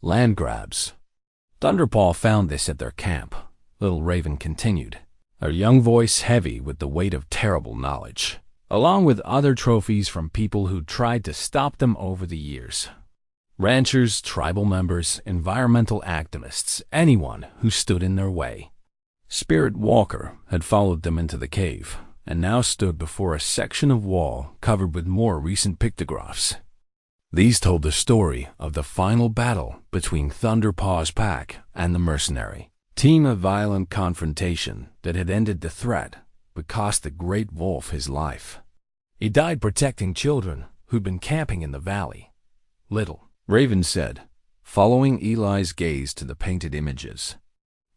land grabs. Thunderpaw found this at their camp, Little Raven continued, her young voice heavy with the weight of terrible knowledge, along with other trophies from people who'd tried to stop them over the years. Ranchers, tribal members, environmental activists, anyone who stood in their way. Spirit Walker had followed them into the cave, and now stood before a section of wall covered with more recent pictographs. These told the story of the final battle between Thunderpaw's pack and the mercenary team, a violent confrontation that had ended the threat but cost the great wolf his life. He died protecting children who'd been camping in the valley. Little Raven said, following Eli's gaze to the painted images.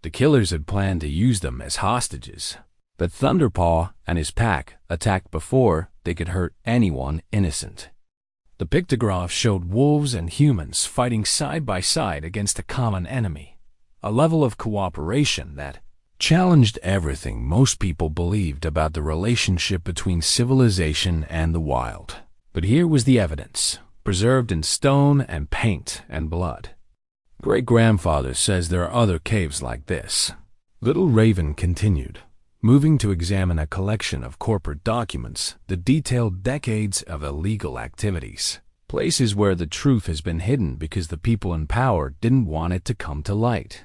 The killers had planned to use them as hostages, but Thunderpaw and his pack attacked before they could hurt anyone innocent. The pictographs showed wolves and humans fighting side by side against a common enemy, a level of cooperation that challenged everything most people believed about the relationship between civilization and the wild. But here was the evidence, preserved in stone and paint and blood. Great-grandfather says there are other caves like this. Little Raven continued, moving to examine a collection of corporate documents that detailed decades of illegal activities, places where the truth has been hidden because the people in power didn't want it to come to light.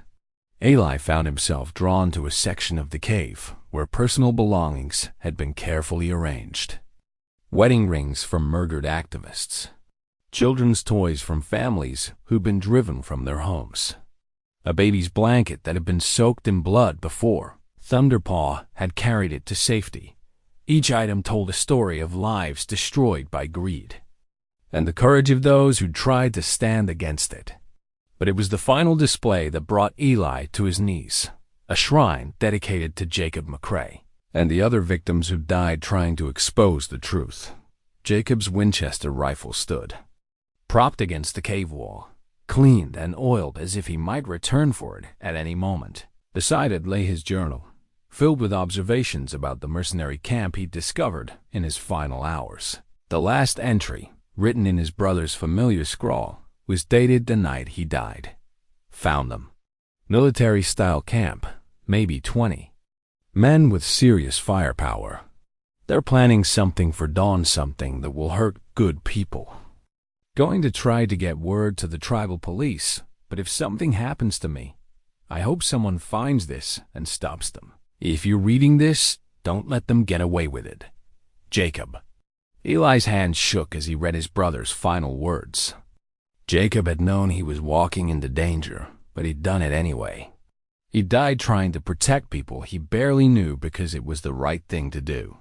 Eli found himself drawn to a section of the cave where personal belongings had been carefully arranged. Wedding rings from murdered activists. Children's toys from families who'd been driven from their homes. A baby's blanket that had been soaked in blood before Thunderpaw had carried it to safety. Each item told a story of lives destroyed by greed, and the courage of those who tried to stand against it. But it was the final display that brought Eli to his knees. a shrine dedicated to Jacob McCrae and the other victims who died trying to expose the truth. Jacob's Winchester rifle stood, propped against the cave wall, cleaned and oiled as if he might return for it at any moment. Beside it lay his journal, filled with observations about the mercenary camp he'd discovered in his final hours. The last entry, written in his brother's familiar scrawl, was dated the night he died. Found them. Military-style camp, maybe 20. Men with serious firepower. They're planning something for dawn, something that will hurt good people. Going to try to get word to the tribal police, but if something happens to me, I hope someone finds this and stops them. If you're reading this, don't let them get away with it. Jacob. Eli's hand shook as he read his brother's final words. Jacob had known he was walking into danger, but he'd done it anyway. He died trying to protect people he barely knew because it was the right thing to do.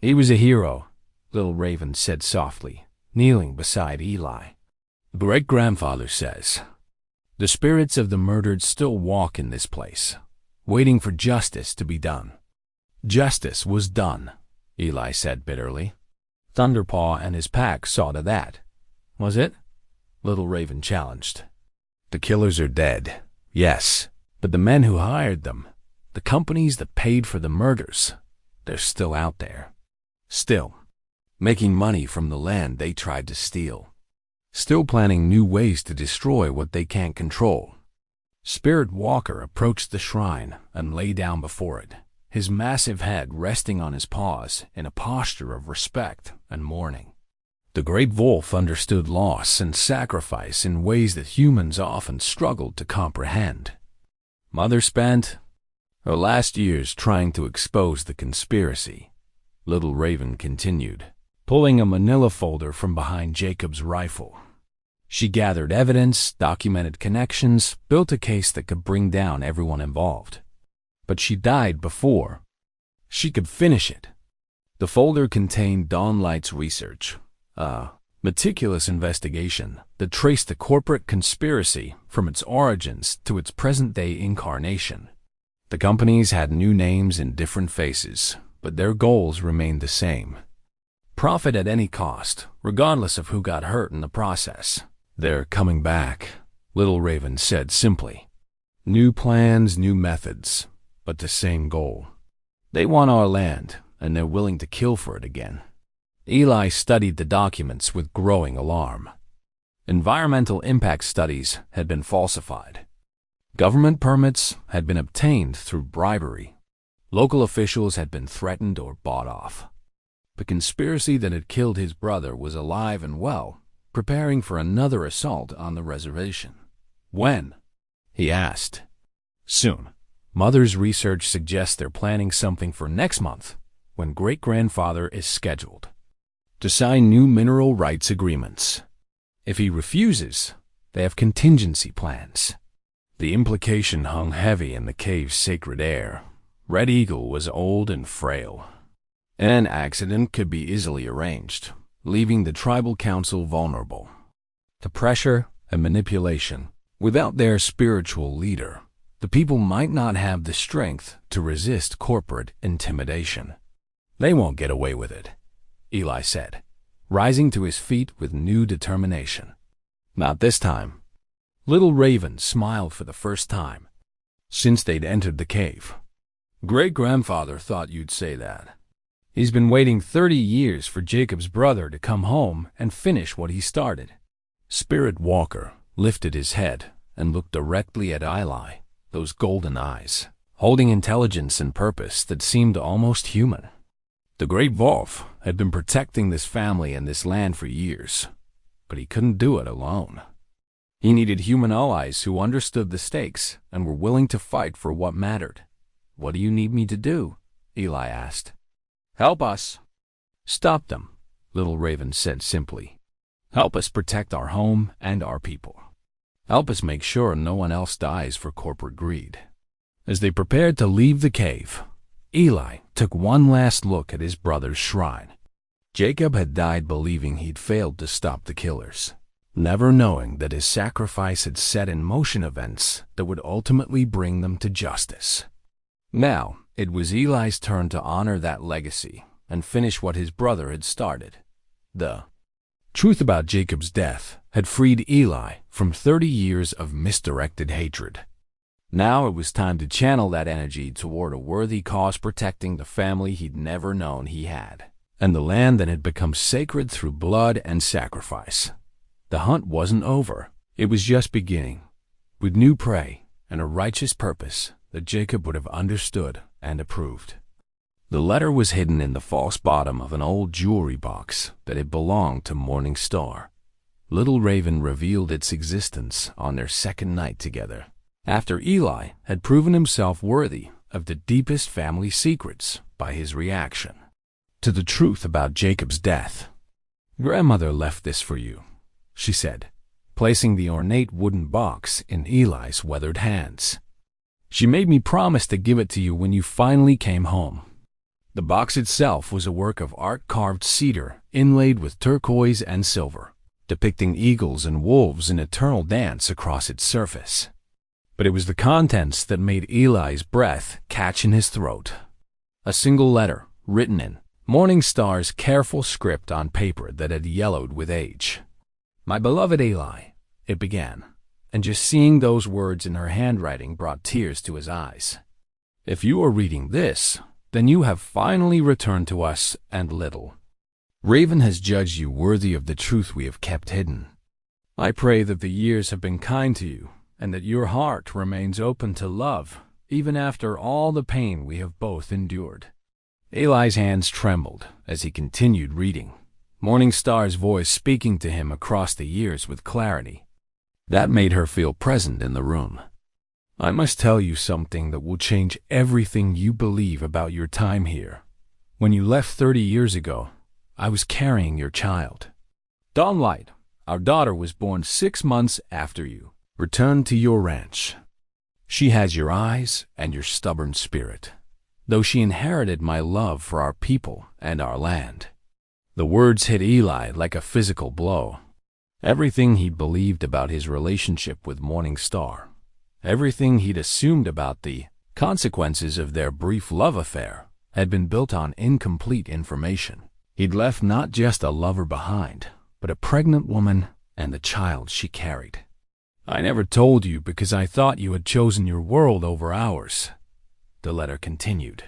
He was a hero, little Raven said softly, kneeling beside Eli. Great-grandfather says, the spirits of the murdered still walk in this place, waiting for justice to be done. Justice was done, Eli said bitterly. Thunderpaw and his pack saw to that. Was it? Little Raven challenged. The killers are dead, yes, but the men who hired them, the companies that paid for the murders, they're still out there. Still, making money from the land they tried to steal. Still planning new ways to destroy what they can't control. Spirit Walker approached the shrine and lay down before it, his massive head resting on his paws in a posture of respect and mourning. The great wolf understood loss and sacrifice in ways that humans often struggled to comprehend. Mother spent her last years trying to expose the conspiracy, Little Raven continued, pulling a manila folder from behind Jacob's rifle. She gathered evidence, documented connections, built a case that could bring down everyone involved. But she died before she could finish it. The folder contained Dawnlight's research, a meticulous investigation that traced the corporate conspiracy from its origins to its present-day incarnation. The companies had new names and different faces, but their goals remained the same. Profit at any cost, regardless of who got hurt in the process. They're coming back, Little Raven said simply. New plans, new methods, but the same goal. They want our land, and they're willing to kill for it again. Eli studied the documents with growing alarm. Environmental impact studies had been falsified. Government permits had been obtained through bribery. Local officials had been threatened or bought off. The conspiracy that had killed his brother was alive and well, preparing for another assault on the reservation. When? He asked. Soon. Mother's research suggests they're planning something for next month, when great-grandfather is scheduled to sign new mineral rights agreements. If he refuses, they have contingency plans. The implication hung heavy in the cave's sacred air. Red Eagle was old and frail. An accident could be easily arranged, leaving the tribal council vulnerable to pressure and manipulation. Without their spiritual leader, the people might not have the strength to resist corporate intimidation. They won't get away with it, Eli said, rising to his feet with new determination. Not this time. Little Raven smiled for the first time since they'd entered the cave. Great-grandfather thought you'd say that. He's been waiting 30 years for Jacob's brother to come home and finish what he started. Spirit Walker lifted his head and looked directly at Eli, those golden eyes, holding intelligence and purpose that seemed almost human. The great wolf had been protecting this family and this land for years, but he couldn't do it alone. He needed human allies who understood the stakes and were willing to fight for what mattered. What do you need me to do? Eli asked. Help us. Stop them, Little Raven said simply. Help us protect our home and our people. Help us make sure no one else dies for corporate greed. As they prepared to leave the cave, Eli took one last look at his brother's shrine. Jacob had died believing he'd failed to stop the killers, never knowing that his sacrifice had set in motion events that would ultimately bring them to justice. Now, it was Eli's turn to honor that legacy and finish what his brother had started. The truth about Jacob's death had freed Eli from 30 years of misdirected hatred. Now it was time to channel that energy toward a worthy cause, protecting the family he'd never known he had, and the land that had become sacred through blood and sacrifice. The hunt wasn't over. It was just beginning, with new prey and a righteous purpose that Jacob would have understood and approved. The letter was hidden in the false bottom of an old jewelry box that had belonged to Morning Star. Little Raven revealed its existence on their second night together, after Eli had proven himself worthy of the deepest family secrets by his reaction to the truth about Jacob's death. "Grandmother left this for you," she said, placing the ornate wooden box in Eli's weathered hands. "She made me promise to give it to you when you finally came home." The box itself was a work of art-carved cedar inlaid with turquoise and silver, depicting eagles and wolves in eternal dance across its surface. But it was the contents that made Eli's breath catch in his throat. A single letter, written in Morning Star's careful script on paper that had yellowed with age. "My beloved Eli," it began, and just seeing those words in her handwriting brought tears to his eyes. "If you are reading this, then you have finally returned to us, and little Raven has judged you worthy of the truth we have kept hidden. I pray that the years have been kind to you, and that your heart remains open to love, even after all the pain we have both endured." Eli's hands trembled as he continued reading, Morning Star's voice speaking to him across the years with clarity that made her feel present in the room. "I must tell you something that will change everything you believe about your time here. When you left 30 years ago, I was carrying your child. Dawnlight, our daughter, was born 6 months after you returned to your ranch. She has your eyes and your stubborn spirit, though she inherited my love for our people and our land." The words hit Eli like a physical blow. Everything he'd believed about his relationship with Morning Star, everything he'd assumed about the consequences of their brief love affair, had been built on incomplete information. He'd left not just a lover behind, but a pregnant woman and the child she carried. "I never told you because I thought you had chosen your world over ours," the letter continued.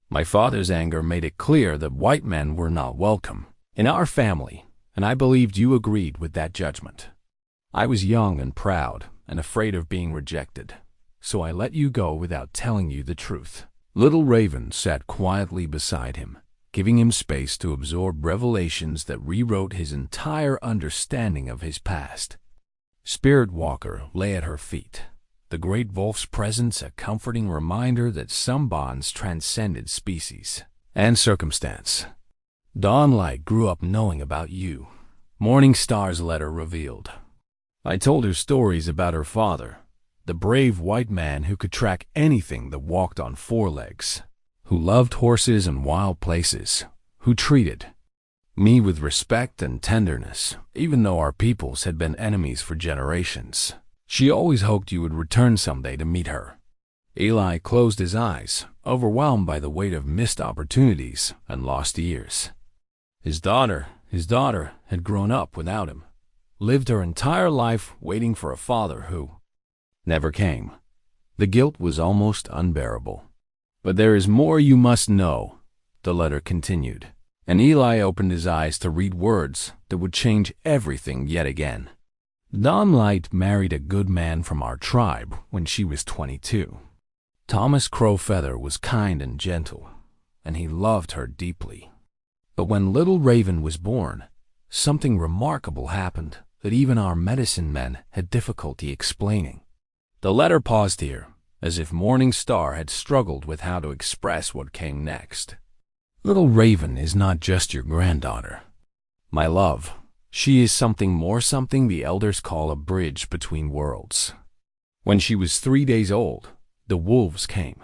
"My father's anger made it clear that white men were not welcome in our family, and I believed you agreed with that judgment. I was young and proud and afraid of being rejected, so I let you go without telling you the truth." Little Raven sat quietly beside him, giving him space to absorb revelations that rewrote his entire understanding of his past. Spirit Walker lay at her feet, the great wolf's presence a comforting reminder that some bonds transcended species and circumstance. "Dawnlight grew up knowing about you," Morning Star's letter revealed. "I told her stories about her father, the brave white man who could track anything that walked on 4 legs, who loved horses and wild places, who treated me with respect and tenderness, even though our peoples had been enemies for generations. She always hoped you would return someday to meet her." Eli closed his eyes, overwhelmed by the weight of missed opportunities and lost years. His daughter had grown up without him, lived her entire life waiting for a father who never came. The guilt was almost unbearable. "But there is more you must know," the letter continued, and Eli opened his eyes to read words that would change everything yet again. "Dawnlight married a good man from our tribe when she was 22. Thomas Crowfeather was kind and gentle, and he loved her deeply. But when little Raven was born, something remarkable happened that even our medicine men had difficulty explaining." The letter paused here, as if Morning Star had struggled with how to express what came next. "Little Raven is not just your granddaughter, my love. She is something more, something the elders call a bridge between worlds. When she was 3 days old, the wolves came.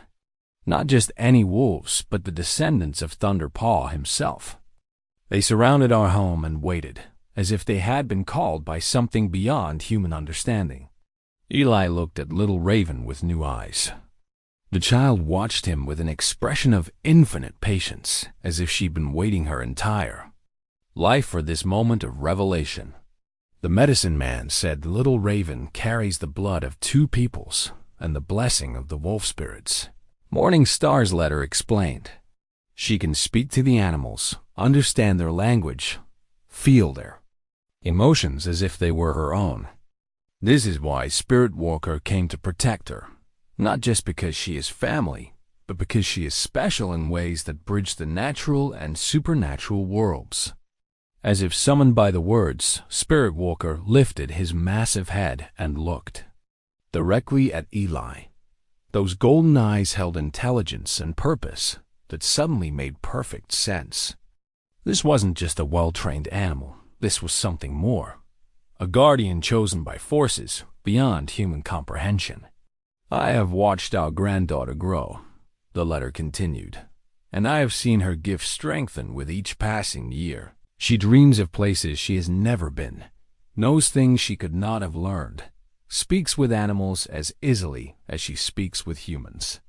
Not just any wolves, but the descendants of Thunderpaw himself. They surrounded our home and waited, as if they had been called by something beyond human understanding." Eli looked at Little Raven with new eyes. The child watched him with an expression of infinite patience, as if she'd been waiting her entire life for this moment of revelation. The medicine man said the little raven carries the blood of two peoples and the blessing of the wolf spirits. Morning Star's letter explained. She can speak to the animals, understand their language, feel their emotions as if they were her own. This is why Spirit Walker came to protect her, not just because she is family, but because she is special in ways that bridge the natural and supernatural worlds. As if summoned by the words, Spirit Walker lifted his massive head and looked directly at Eli. Those golden eyes held intelligence and purpose that suddenly made perfect sense. This wasn't just a well-trained animal. This was something more. A guardian chosen by forces beyond human comprehension. I have watched our granddaughter grow, the letter continued, and I have seen her gift strengthen with each passing year. She dreams of places she has never been, knows things she could not have learned, speaks with animals as easily as she speaks with humans.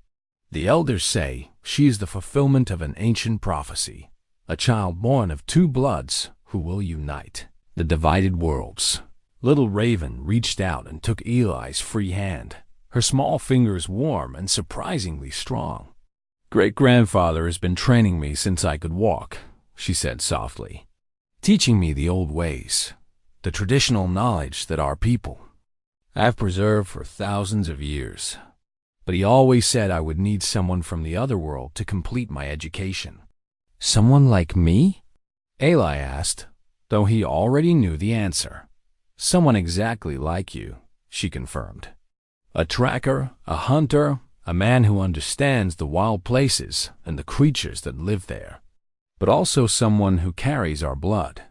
The elders say she is the fulfillment of an ancient prophecy, a child born of two bloods who will unite the divided worlds. Little Raven reached out and took Eli's free hand, her small fingers warm and surprisingly strong. Great-grandfather has been training me since I could walk, she said softly, teaching me the old ways, the traditional knowledge that our people have preserved for thousands of years. But he always said I would need someone from the other world to complete my education. Someone like me? Eli asked, though he already knew the answer. Someone exactly like you, she confirmed. A tracker, a hunter, a man who understands the wild places and the creatures that live there, but also someone who carries our blood,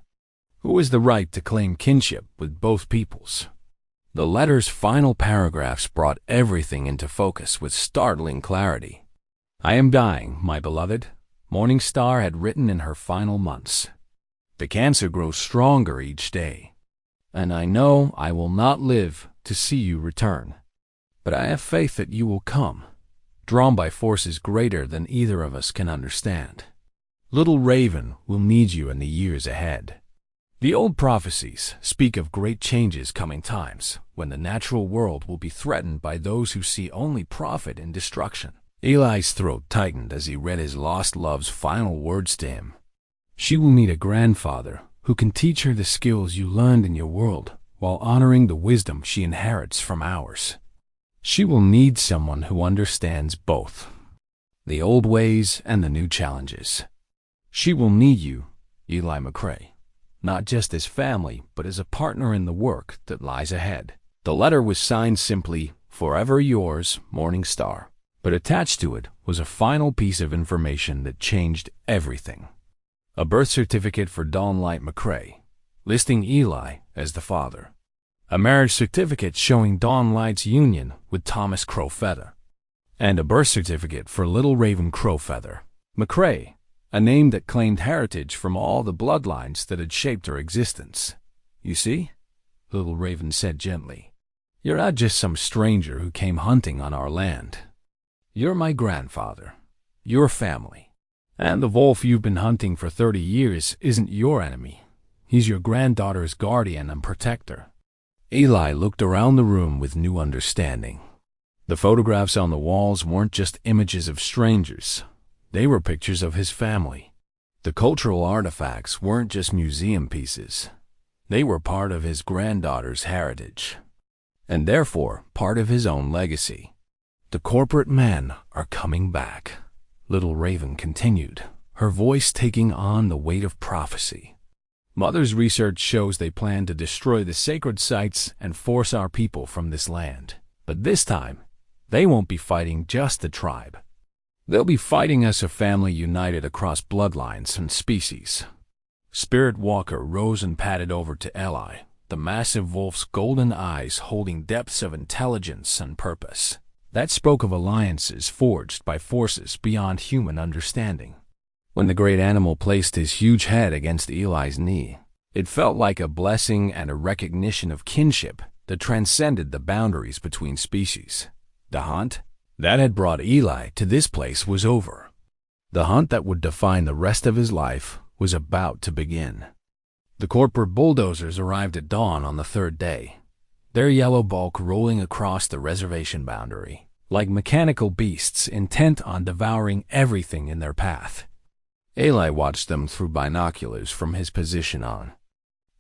who has the right to claim kinship with both peoples. The letter's final paragraphs brought everything into focus with startling clarity. I am dying, my beloved, Morning Star had written in her final months. The cancer grows stronger each day, and I know I will not live to see you return. But I have faith that you will come, drawn by forces greater than either of us can understand. Little Raven will need you in the years ahead. The old prophecies speak of great changes coming times, when the natural world will be threatened by those who see only profit and destruction. Eli's throat tightened as he read his lost love's final words to him. She will need a grandfather who can teach her the skills you learned in your world while honoring the wisdom she inherits from ours. She will need someone who understands both, the old ways and the new challenges. She will need you, Eli McCrae, not just as family, but as a partner in the work that lies ahead. The letter was signed simply, Forever Yours, Morning Star, but attached to it was a final piece of information that changed everything. A birth certificate for Dawnlight McCrae, listing Eli as the father. A marriage certificate showing Dawnlight's union with Thomas Crowfeather. And a birth certificate for Little Raven Crowfeather McCrae, a name that claimed heritage from all the bloodlines that had shaped her existence. You see, Little Raven said gently, you're not just some stranger who came hunting on our land. You're my grandfather, your family. And the wolf you've been hunting for 30 years isn't your enemy. He's your granddaughter's guardian and protector. Eli looked around the room with new understanding. The photographs on the walls weren't just images of strangers. They were pictures of his family. The cultural artifacts weren't just museum pieces. They were part of his granddaughter's heritage, and therefore part of his own legacy. The corporate men are coming back, Little Raven continued, her voice taking on the weight of prophecy. Mother's research shows they plan to destroy the sacred sites and force our people from this land. But this time, they won't be fighting just the tribe. They'll be fighting as a family united across bloodlines and species. Spirit Walker rose and padded over to Eli, the massive wolf's golden eyes holding depths of intelligence and purpose. That spoke of alliances forged by forces beyond human understanding. When the great animal placed his huge head against Eli's knee, it felt like a blessing and a recognition of kinship that transcended the boundaries between species. The hunt, that had brought Eli to this place was over. The hunt that would define the rest of his life was about to begin. The corporate bulldozers arrived at dawn on the third day, their yellow bulk rolling across the reservation boundary, like mechanical beasts intent on devouring everything in their path. Eli watched them through binoculars from his position on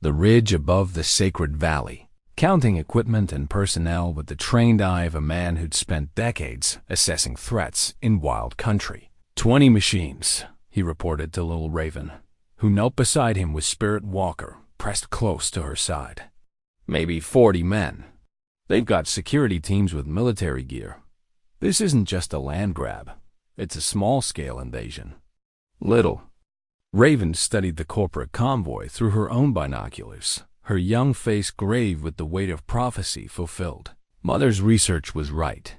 the ridge above the sacred valley, counting equipment and personnel with the trained eye of a man who'd spent decades assessing threats in wild country. 20 machines, he reported to Little Raven, who knelt beside him with Spirit Walker pressed close to her side. Maybe 40 men. They've got security teams with military gear. This isn't just a land grab. It's a small-scale invasion. Little Raven studied the corporate convoy through her own binoculars, her young face grave with the weight of prophecy fulfilled. Mother's research was right.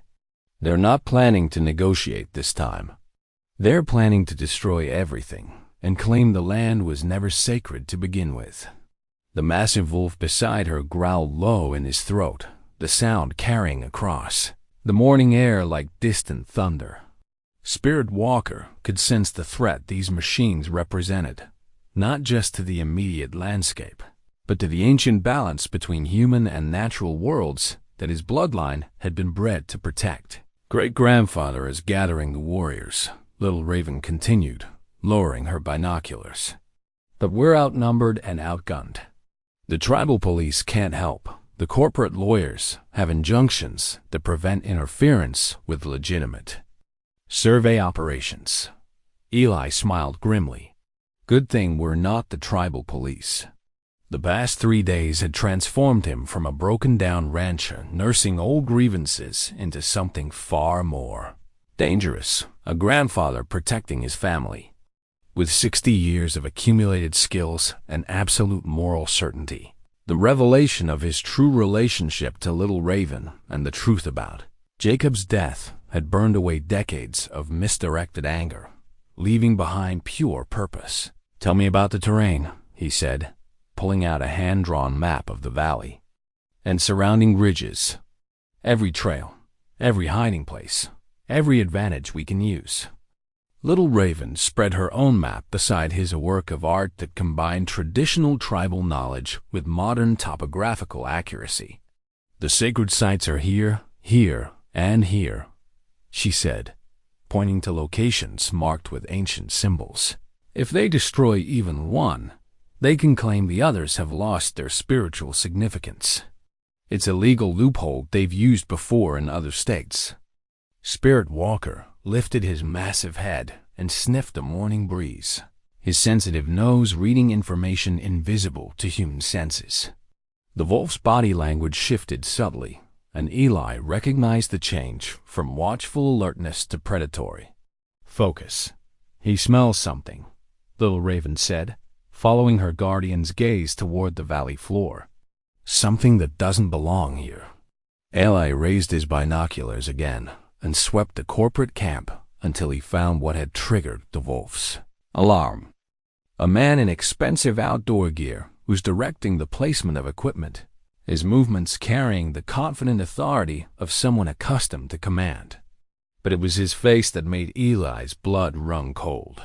They're not planning to negotiate this time. They're planning to destroy everything and claim the land was never sacred to begin with. The massive wolf beside her growled low in his throat, the sound carrying across the morning air like distant thunder. Spirit Walker could sense the threat these machines represented, not just to the immediate landscape, but to the ancient balance between human and natural worlds that his bloodline had been bred to protect. Great-grandfather is gathering the warriors, Little Raven continued, lowering her binoculars. But we're outnumbered and outgunned. The tribal police can't help. The corporate lawyers have injunctions that prevent interference with legitimate survey operations. Eli smiled grimly. Good thing we're not the tribal police. The past 3 days had transformed him from a broken-down rancher nursing old grievances into something far more dangerous, a grandfather protecting his family. With 60 years of accumulated skills and absolute moral certainty, the revelation of his true relationship to Little Raven and the truth about Jacob's death had burned away decades of misdirected anger, leaving behind pure purpose. "Tell me about the terrain," he said, pulling out a hand-drawn map of the valley and surrounding ridges. "Every trail, every hiding place, every advantage we can use." Little Raven spread her own map beside his, a work of art that combined traditional tribal knowledge with modern topographical accuracy. "The sacred sites are here, here, and here," she said, pointing to locations marked with ancient symbols. "If they destroy even one, they can claim the others have lost their spiritual significance. It's a legal loophole they've used before in other states." Spirit Walker lifted his massive head and sniffed the morning breeze, his sensitive nose reading information invisible to human senses. The wolf's body language shifted subtly, and Eli recognized the change from watchful alertness to predatory focus. "He smells something," Little Raven said, following her guardian's gaze toward the valley floor. "Something that doesn't belong here." Eli raised his binoculars again and swept the corporate camp until he found what had triggered the wolf's alarm. A man in expensive outdoor gear was directing the placement of equipment, his movements carrying the confident authority of someone accustomed to command. But it was his face that made Eli's blood run cold.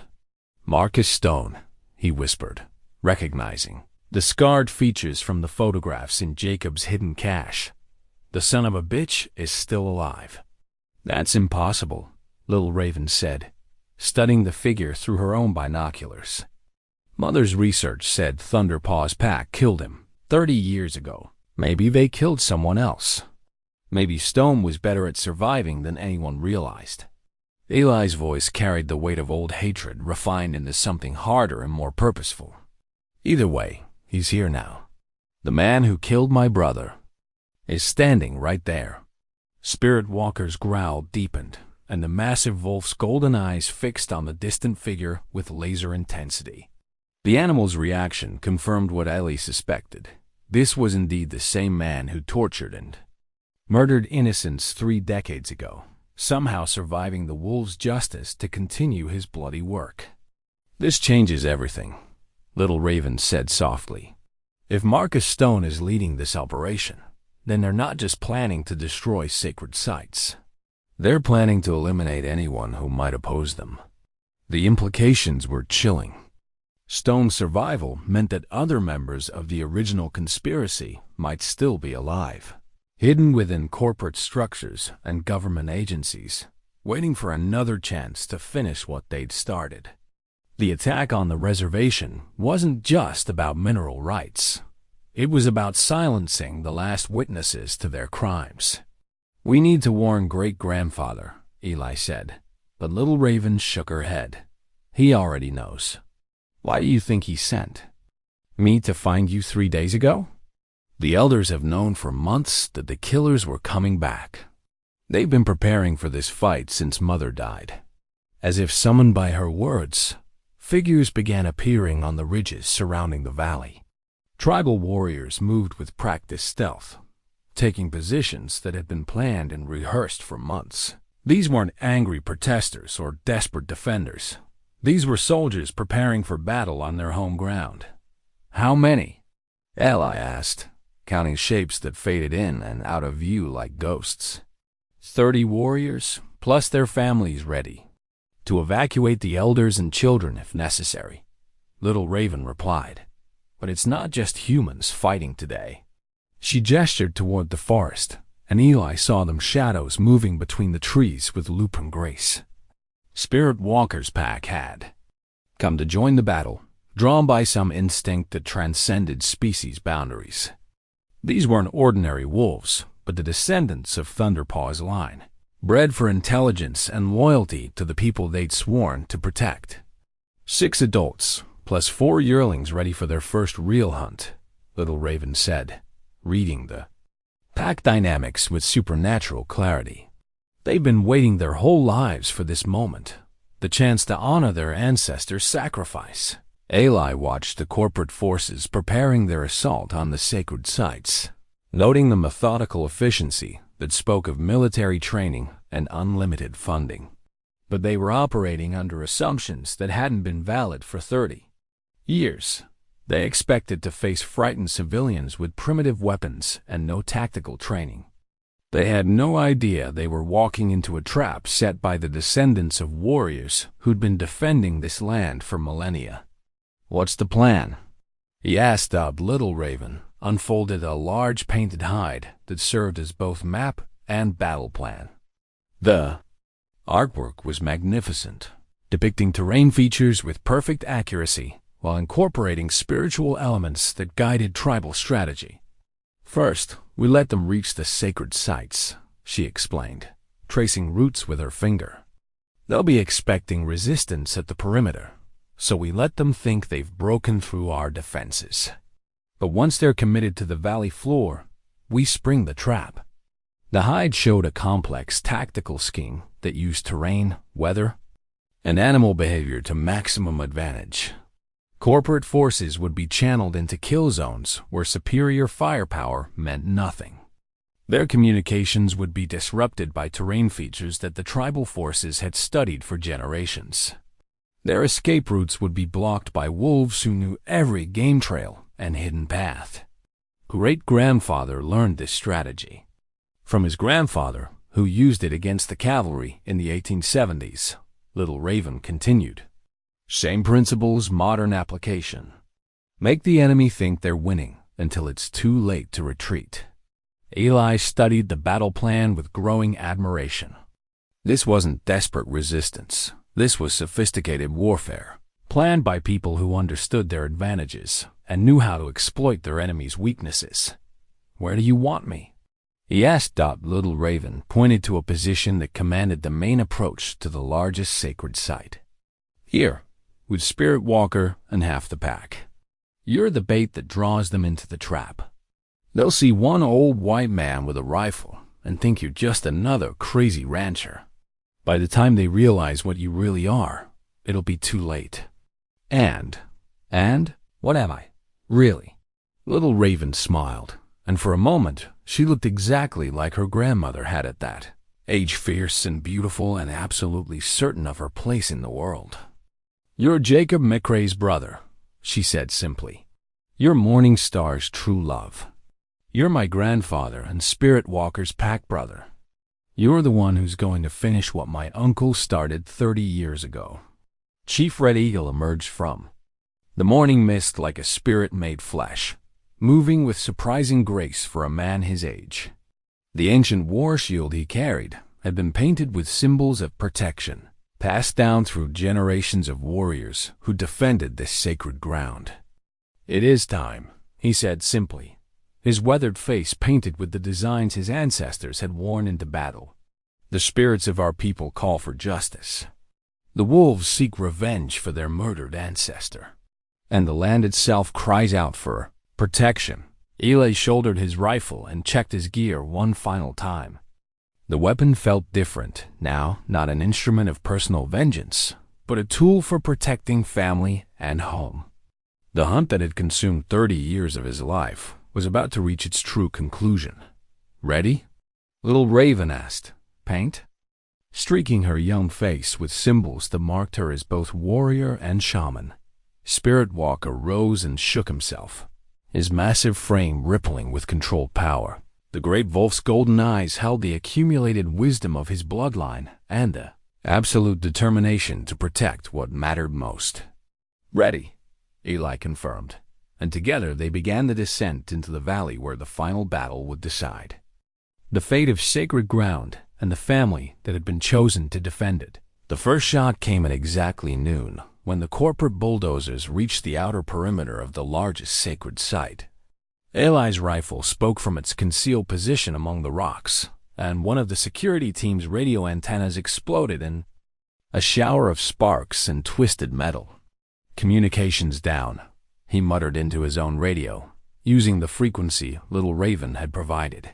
"Marcus Stone," he whispered, recognizing the scarred features from the photographs in Jacob's hidden cache. "The son of a bitch is still alive." "That's impossible," Little Raven said, studying the figure through her own binoculars. "Mother's research said Thunder Paw's pack killed him 30 years ago. Maybe they killed someone else. Maybe Stone was better at surviving than anyone realized." Eli's voice carried the weight of old hatred refined into something harder and more purposeful. "Either way, he's here now. The man who killed my brother is standing right there." Spirit Walker's growl deepened, and the massive wolf's golden eyes fixed on the distant figure with laser intensity. The animal's reaction confirmed what Eli suspected. This was indeed the same man who tortured and murdered innocents 3 decades ago, somehow surviving the wolf's justice to continue his bloody work. "This changes everything," Little Raven said softly. "If Marcus Stone is leading this operation, then they're not just planning to destroy sacred sites. They're planning to eliminate anyone who might oppose them. The implications were chilling. Stone's survival meant that other members of the original conspiracy might still be alive, hidden within corporate structures and government agencies, waiting for another chance to finish what they'd started. The attack on the reservation wasn't just about mineral rights. It was about silencing the last witnesses to their crimes. "We need to warn great-grandfather," Eli said, but Little Raven shook her head. "He already knows." "Why do you think he sent me to find you 3 days ago?" "The elders have known for months that the killers were coming back. They've been preparing for this fight since Mother died." As if summoned by her words, figures began appearing on the ridges surrounding the valley. Tribal warriors moved with practiced stealth, taking positions that had been planned and rehearsed for months. These weren't angry protesters or desperate defenders. These were soldiers preparing for battle on their home ground. "How many?" Eli asked, counting shapes that faded in and out of view like ghosts. 30 warriors, plus their families ready to evacuate the elders and children if necessary," Little Raven replied. "But it's not just humans fighting today." She gestured toward the forest, and Eli saw them shadows moving between the trees with lupin grace. Spirit Walker's pack had come to join the battle, drawn by some instinct that transcended species boundaries. These weren't ordinary wolves, but the descendants of Thunderpaw's line, bred for intelligence and loyalty to the people they'd sworn to protect. 6 adults, plus 4 yearlings ready for their first real hunt, Little Raven said, reading the pack dynamics with supernatural clarity. They've been waiting their whole lives for this moment, the chance to honor their ancestors' sacrifice. Eli watched the corporate forces preparing their assault on the sacred sites, noting the methodical efficiency that spoke of military training and unlimited funding. But they were operating under assumptions that hadn't been valid for 30 years. They expected to face frightened civilians with primitive weapons and no tactical training. They had no idea they were walking into a trap set by the descendants of warriors who'd been defending this land for millennia. "What's the plan?" he asked of Little Raven, unfolded a large painted hide that served as both map and battle plan. The artwork was magnificent, depicting terrain features with perfect accuracy while incorporating spiritual elements that guided tribal strategy. "First, we let them reach the sacred sites," she explained, tracing routes with her finger. "They'll be expecting resistance at the perimeter, so we let them think they've broken through our defenses. But once they're committed to the valley floor, we spring the trap." The hide showed a complex tactical scheme that used terrain, weather, and animal behavior to maximum advantage. Corporate forces would be channeled into kill zones where superior firepower meant nothing. Their communications would be disrupted by terrain features that the tribal forces had studied for generations. Their escape routes would be blocked by wolves who knew every game trail and hidden path. Great-grandfather learned this strategy from his grandfather, who used it against the cavalry in the 1870s, Little Raven continued. "Same principles, modern application. Make the enemy think they're winning until it's too late to retreat." Eli studied the battle plan with growing admiration. This wasn't desperate resistance. This was sophisticated warfare, planned by people who understood their advantages and knew how to exploit their enemy's weaknesses. "Where do you want me?" he asked. Little Raven pointed to a position that commanded the main approach to the largest sacred site. "Here, with Spirit Walker and half the pack. You're the bait that draws them into the trap. They'll see one old white man with a rifle and think you're just another crazy rancher. By the time they realize what you really are, it'll be too late." And what am I, really?" Little Raven smiled, and for a moment she looked exactly like her grandmother had at that age, fierce and beautiful and absolutely certain of her place in the world. "You're Jacob McCrae's brother," she said simply. "You're Morning Star's true love. You're my grandfather and Spirit Walker's pack brother. You're the one who's going to finish what my uncle started 30 years ago. Chief Red Eagle emerged from the morning mist like a spirit made flesh, moving with surprising grace for a man his age. The ancient war shield he carried had been painted with symbols of protection, passed down through generations of warriors who defended this sacred ground. "It is time," he said simply, his weathered face painted with the designs his ancestors had worn into battle. "The spirits of our people call for justice. The wolves seek revenge for their murdered ancestor. And the land itself cries out for protection." Eli shouldered his rifle and checked his gear one final time. The weapon felt different now, not an instrument of personal vengeance, but a tool for protecting family and home. The hunt that had consumed 30 years of his life was about to reach its true conclusion. "Ready?" Little Raven asked. "Paint?" Streaking her young face with symbols that marked her as both warrior and shaman, Spirit Walker rose and shook himself, his massive frame rippling with controlled power. The great wolf's golden eyes held the accumulated wisdom of his bloodline and the absolute determination to protect what mattered most. "Ready," Eli confirmed, and together they began the descent into the valley where the final battle would decide the fate of sacred ground and the family that had been chosen to defend it. The first shot came at exactly noon, when the corporate bulldozers reached the outer perimeter of the largest sacred site. Eli's rifle spoke from its concealed position among the rocks, and one of the security team's radio antennas exploded in a shower of sparks and twisted metal. "Communications down," he muttered into his own radio, using the frequency Little Raven had provided.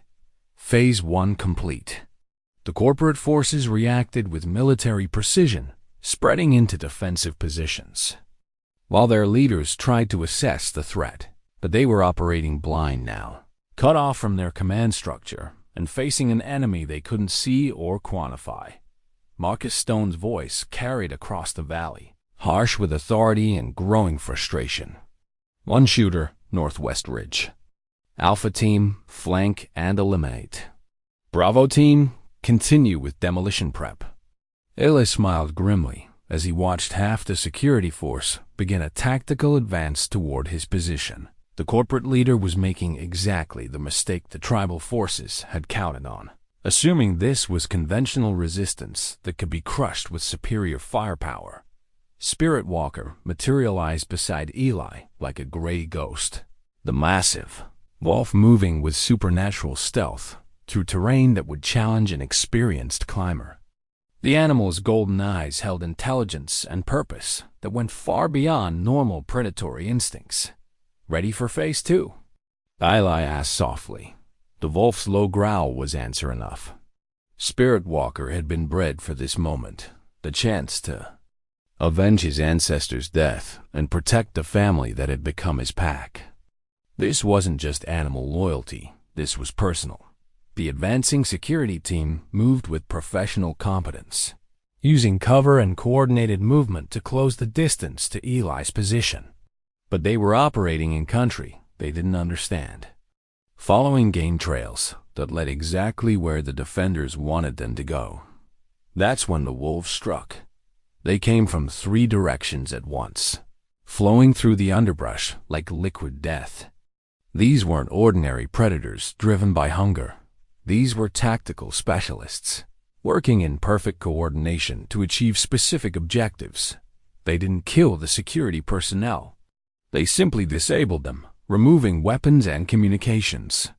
Phase 1 complete. The corporate forces reacted with military precision, spreading into defensive positions, while their leaders tried to assess the threat. But they were operating blind now, cut off from their command structure and facing an enemy they couldn't see or quantify. Marcus Stone's voice carried across the valley, harsh with authority and growing frustration. "One shooter, Northwest Ridge. Alpha Team, flank and eliminate. Bravo Team, continue with demolition prep." Eli smiled grimly as he watched half the security force begin a tactical advance toward his position. The corporate leader was making exactly the mistake the tribal forces had counted on, assuming this was conventional resistance that could be crushed with superior firepower. Spirit Walker materialized beside Eli like a gray ghost, the massive wolf moving with supernatural stealth through terrain that would challenge an experienced climber. The animal's golden eyes held intelligence and purpose that went far beyond normal predatory instincts. "Ready for phase 2?" Eli asked softly. The wolf's low growl was answer enough. Spirit Walker had been bred for this moment, the chance to avenge his ancestor's death and protect the family that had become his pack. This wasn't just animal loyalty, this was personal. The advancing security team moved with professional competence, using cover and coordinated movement to close the distance to Eli's position. But they were operating in country they didn't understand, following game trails that led exactly where the defenders wanted them to go. That's when the wolves struck. They came from 3 directions at once, flowing through the underbrush like liquid death. These weren't ordinary predators driven by hunger. These were tactical specialists, working in perfect coordination to achieve specific objectives. They didn't kill the security personnel. They simply disabled them, removing weapons and communications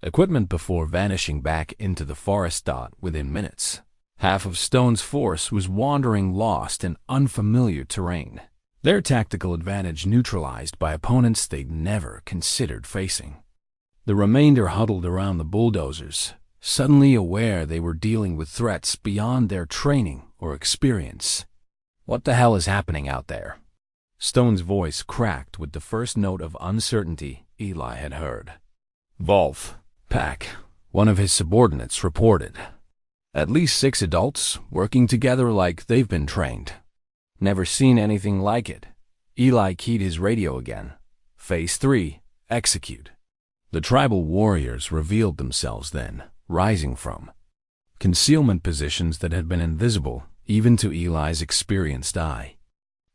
equipment before vanishing back into the forest within minutes. Half of Stone's force was wandering lost in unfamiliar terrain, their tactical advantage neutralized by opponents they'd never considered facing. The remainder huddled around the bulldozers, suddenly aware they were dealing with threats beyond their training or experience. "What the hell is happening out there?" Stone's voice cracked with the first note of uncertainty Eli had heard. "Wolf Pack," one of his subordinates reported. "At least 6 adults working together like they've been trained. Never seen anything like it." Eli keyed his radio again. "Phase 3, execute." The tribal warriors revealed themselves then, rising from concealment positions that had been invisible even to Eli's experienced eye.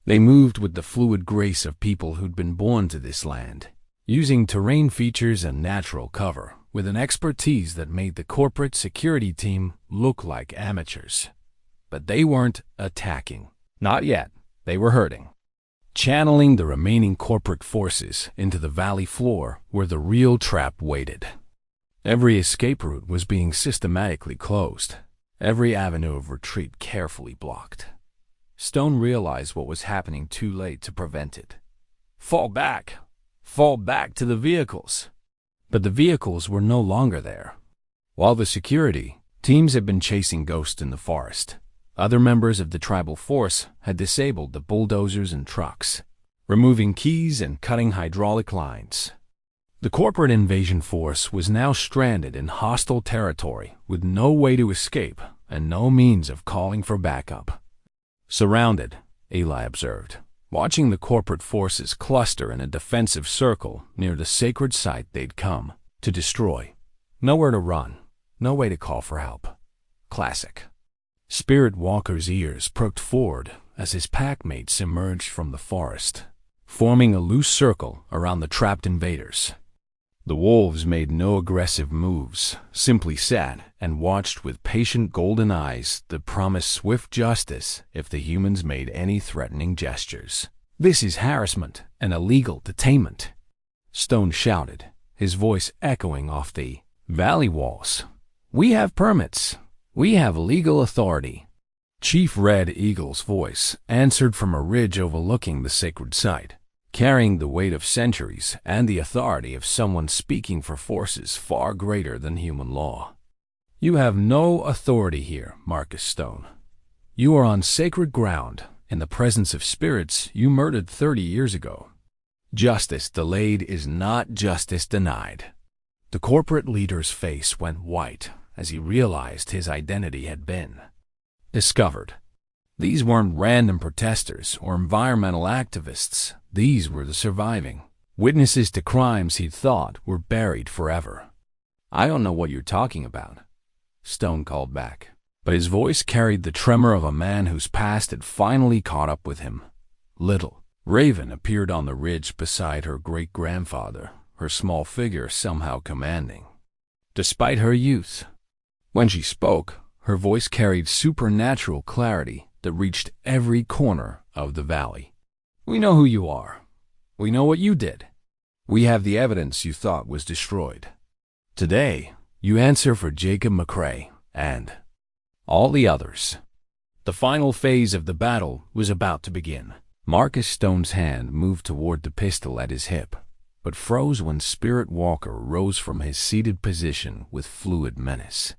They moved with the fluid grace of people who'd been born to this land, using terrain features and natural cover with an expertise that made the corporate security team look like amateurs. But they weren't attacking. Not yet. They were herding, channeling the remaining corporate forces into the valley floor where the real trap waited. Every escape route was being systematically closed, every avenue of retreat carefully blocked. Stone realized what was happening too late to prevent it. Fall back! Fall back to the vehicles! But the vehicles were no longer there. While the security teams had been chasing ghosts in the forest, other members of the tribal force had disabled the bulldozers and trucks, removing keys and cutting hydraulic lines. The corporate invasion force was now stranded in hostile territory with no way to escape and no means of calling for backup. Surrounded, Eli observed, watching the corporate forces cluster in a defensive circle near the sacred site they'd come to destroy. Nowhere to run, no way to call for help. Classic. Spirit Walker's ears perked forward as his packmates emerged from the forest, forming a loose circle around the trapped invaders. The wolves made no aggressive moves, simply sat and watched with patient golden eyes that promised swift justice if the humans made any threatening gestures. "This is harassment and illegal detainment," Stone shouted, his voice echoing off the valley walls. "We have permits. We have legal authority." Chief Red Eagle's voice answered from a ridge overlooking the sacred site, carrying the weight of centuries and the authority of someone speaking for forces far greater than human law. "You have no authority here, Marcus Stone. You are on sacred ground in the presence of spirits you murdered 30 years ago. Justice delayed is not justice denied." The corporate leader's face went white as he realized his identity had been discovered. These weren't random protesters or environmental activists. These were the surviving witnesses to crimes he'd thought were buried forever. "I don't know what you're talking about," Stone called back, but his voice carried the tremor of a man whose past had finally caught up with him. Little Raven appeared on the ridge beside her great-grandfather, her small figure somehow commanding, despite her youth. When she spoke, her voice carried supernatural clarity that reached every corner of the valley. "We know who you are. We know what you did. We have the evidence you thought was destroyed. Today, you answer for Jacob McCrae and all the others." The final phase of the battle was about to begin. Marcus Stone's hand moved toward the pistol at his hip, but froze when Spirit Walker rose from his seated position with fluid menace.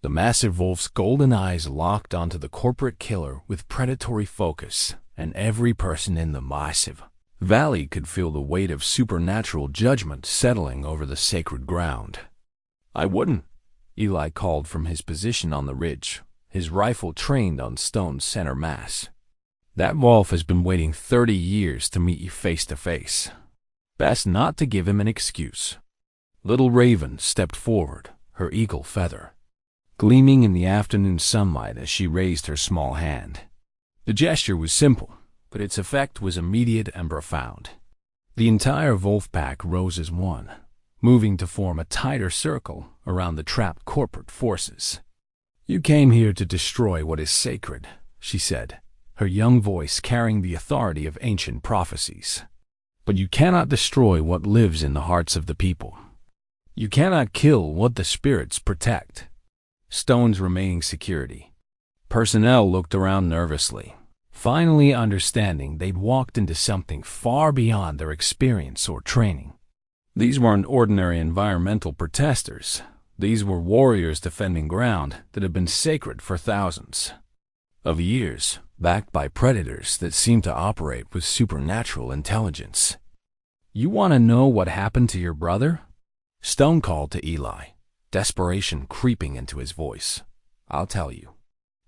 The massive wolf's golden eyes locked onto the corporate killer with predatory focus, and every person in the massive valley could feel the weight of supernatural judgment settling over the sacred ground. "I wouldn't," Eli called from his position on the ridge, his rifle trained on Stone's center mass. "That wolf has been waiting 30 years to meet you face to face. Best not to give him an excuse." Little Raven stepped forward, her eagle feather gleaming in the afternoon sunlight as she raised her small hand. The gesture was simple, but its effect was immediate and profound. The entire wolf pack rose as one, moving to form a tighter circle around the trapped corporate forces. "You came here to destroy what is sacred," she said, her young voice carrying the authority of ancient prophecies. "But you cannot destroy what lives in the hearts of the people. You cannot kill what the spirits protect." Stone's remaining security personnel looked around nervously, finally understanding they'd walked into something far beyond their experience or training. These weren't ordinary environmental protesters. These were warriors defending ground that had been sacred for thousands of years, backed by predators that seemed to operate with supernatural intelligence. "You want to know what happened to your brother?" Stone called to Eli, desperation creeping into his voice. "I'll tell you.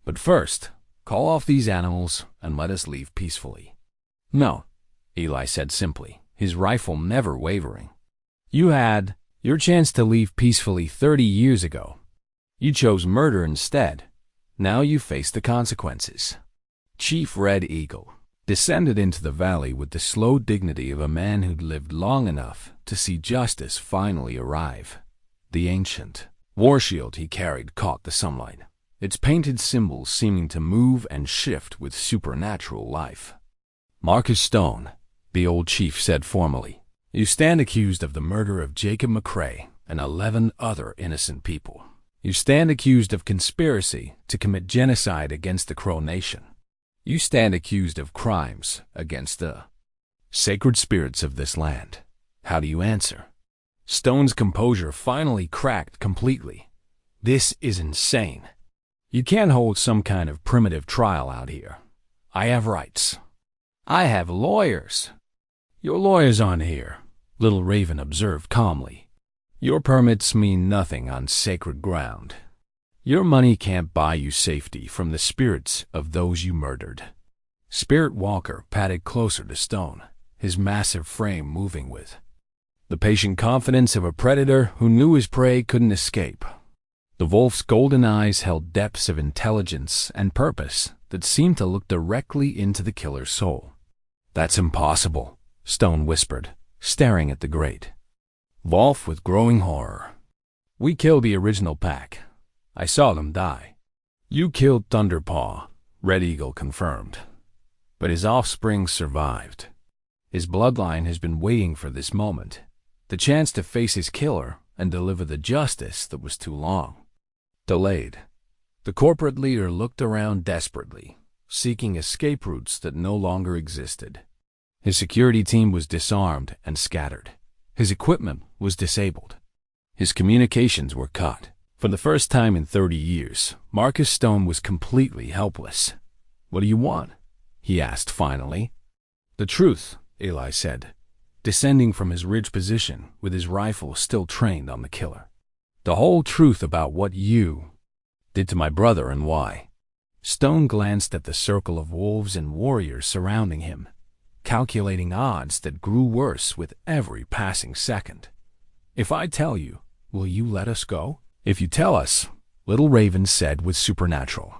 But first, call off these animals and let us leave peacefully." "No," Eli said simply, his rifle never wavering. "You had your chance to leave peacefully 30 years ago. You chose murder instead. Now you face the consequences. Chief Red Eagle descended into the valley with the slow dignity of a man who'd lived long enough to see justice finally arrive. The ancient war shield he carried caught the sunlight, its painted symbols seeming to move and shift with supernatural life. "Marcus Stone," the old chief said formally, "you stand accused of the murder of Jacob McCrae and 11 other innocent people. You stand accused of conspiracy to commit genocide against the Crow Nation. You stand accused of crimes against the sacred spirits of this land. How do you answer?" Stone's composure finally cracked completely. "This is insane. You can't hold some kind of primitive trial out here. I have rights. I have lawyers." "Your lawyers aren't here," Little Raven observed calmly. "Your permits mean nothing on sacred ground. Your money can't buy you safety from the spirits of those you murdered." Spirit Walker padded closer to Stone, his massive frame moving with the patient confidence of a predator who knew his prey couldn't escape. The wolf's golden eyes held depths of intelligence and purpose that seemed to look directly into the killer's soul. "That's impossible," Stone whispered, staring at the grate. Wolf with growing horror. "We killed the original pack. I saw them die." "You killed Thunderpaw," Red Eagle confirmed. "But his offspring survived. His bloodline has been waiting for this moment, the chance to face his killer and deliver the justice that was too long delayed." The corporate leader looked around desperately, seeking escape routes that no longer existed. His security team was disarmed and scattered. His equipment was disabled. His communications were cut. For the first time in 30 years, Marcus Stone was completely helpless. "What do you want?" he asked finally. "The truth," Eli said, descending from his ridge position with his rifle still trained on the killer. "The whole truth about what you did to my brother and why." Stone glanced at the circle of wolves and warriors surrounding him, calculating odds that grew worse with every passing second. "If I tell you, will you let us go?" "If you tell us," Little Raven said with supernatural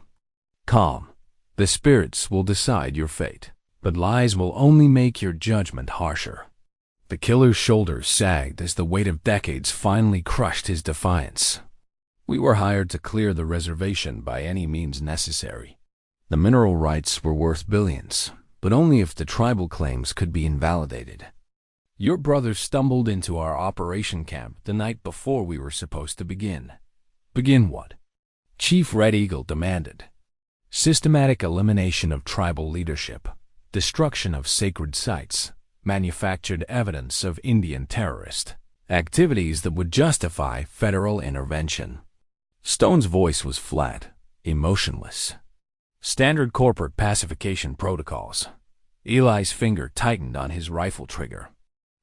calm, "the spirits will decide your fate, but lies will only make your judgment harsher." The killer's shoulders sagged as the weight of decades finally crushed his defiance. "We were hired to clear the reservation by any means necessary. The mineral rights were worth billions, but only if the tribal claims could be invalidated. Your brother stumbled into our operation camp the night before we were supposed to begin." "Begin what?" Chief Red Eagle demanded. "Systematic elimination of tribal leadership, destruction of sacred sites, manufactured evidence of Indian terrorist activities that would justify federal intervention." Stone's voice was flat, emotionless. "Standard corporate pacification protocols." Eli's finger tightened on his rifle trigger.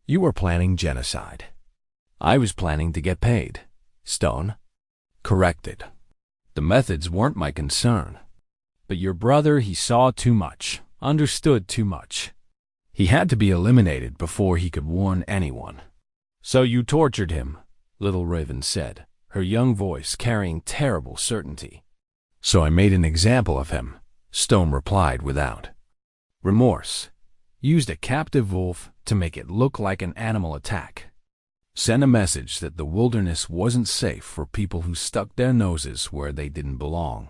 "You were planning genocide." "I was planning to get paid," Stone corrected. "The methods weren't my concern. But your brother, he saw too much, understood too much. He had to be eliminated before he could warn anyone." "So you tortured him," Little Raven said, her young voice carrying terrible certainty. "So I made an example of him," Stone replied without remorse. "Used a captive wolf to make it look like an animal attack. Sent a message that the wilderness wasn't safe for people who stuck their noses where they didn't belong."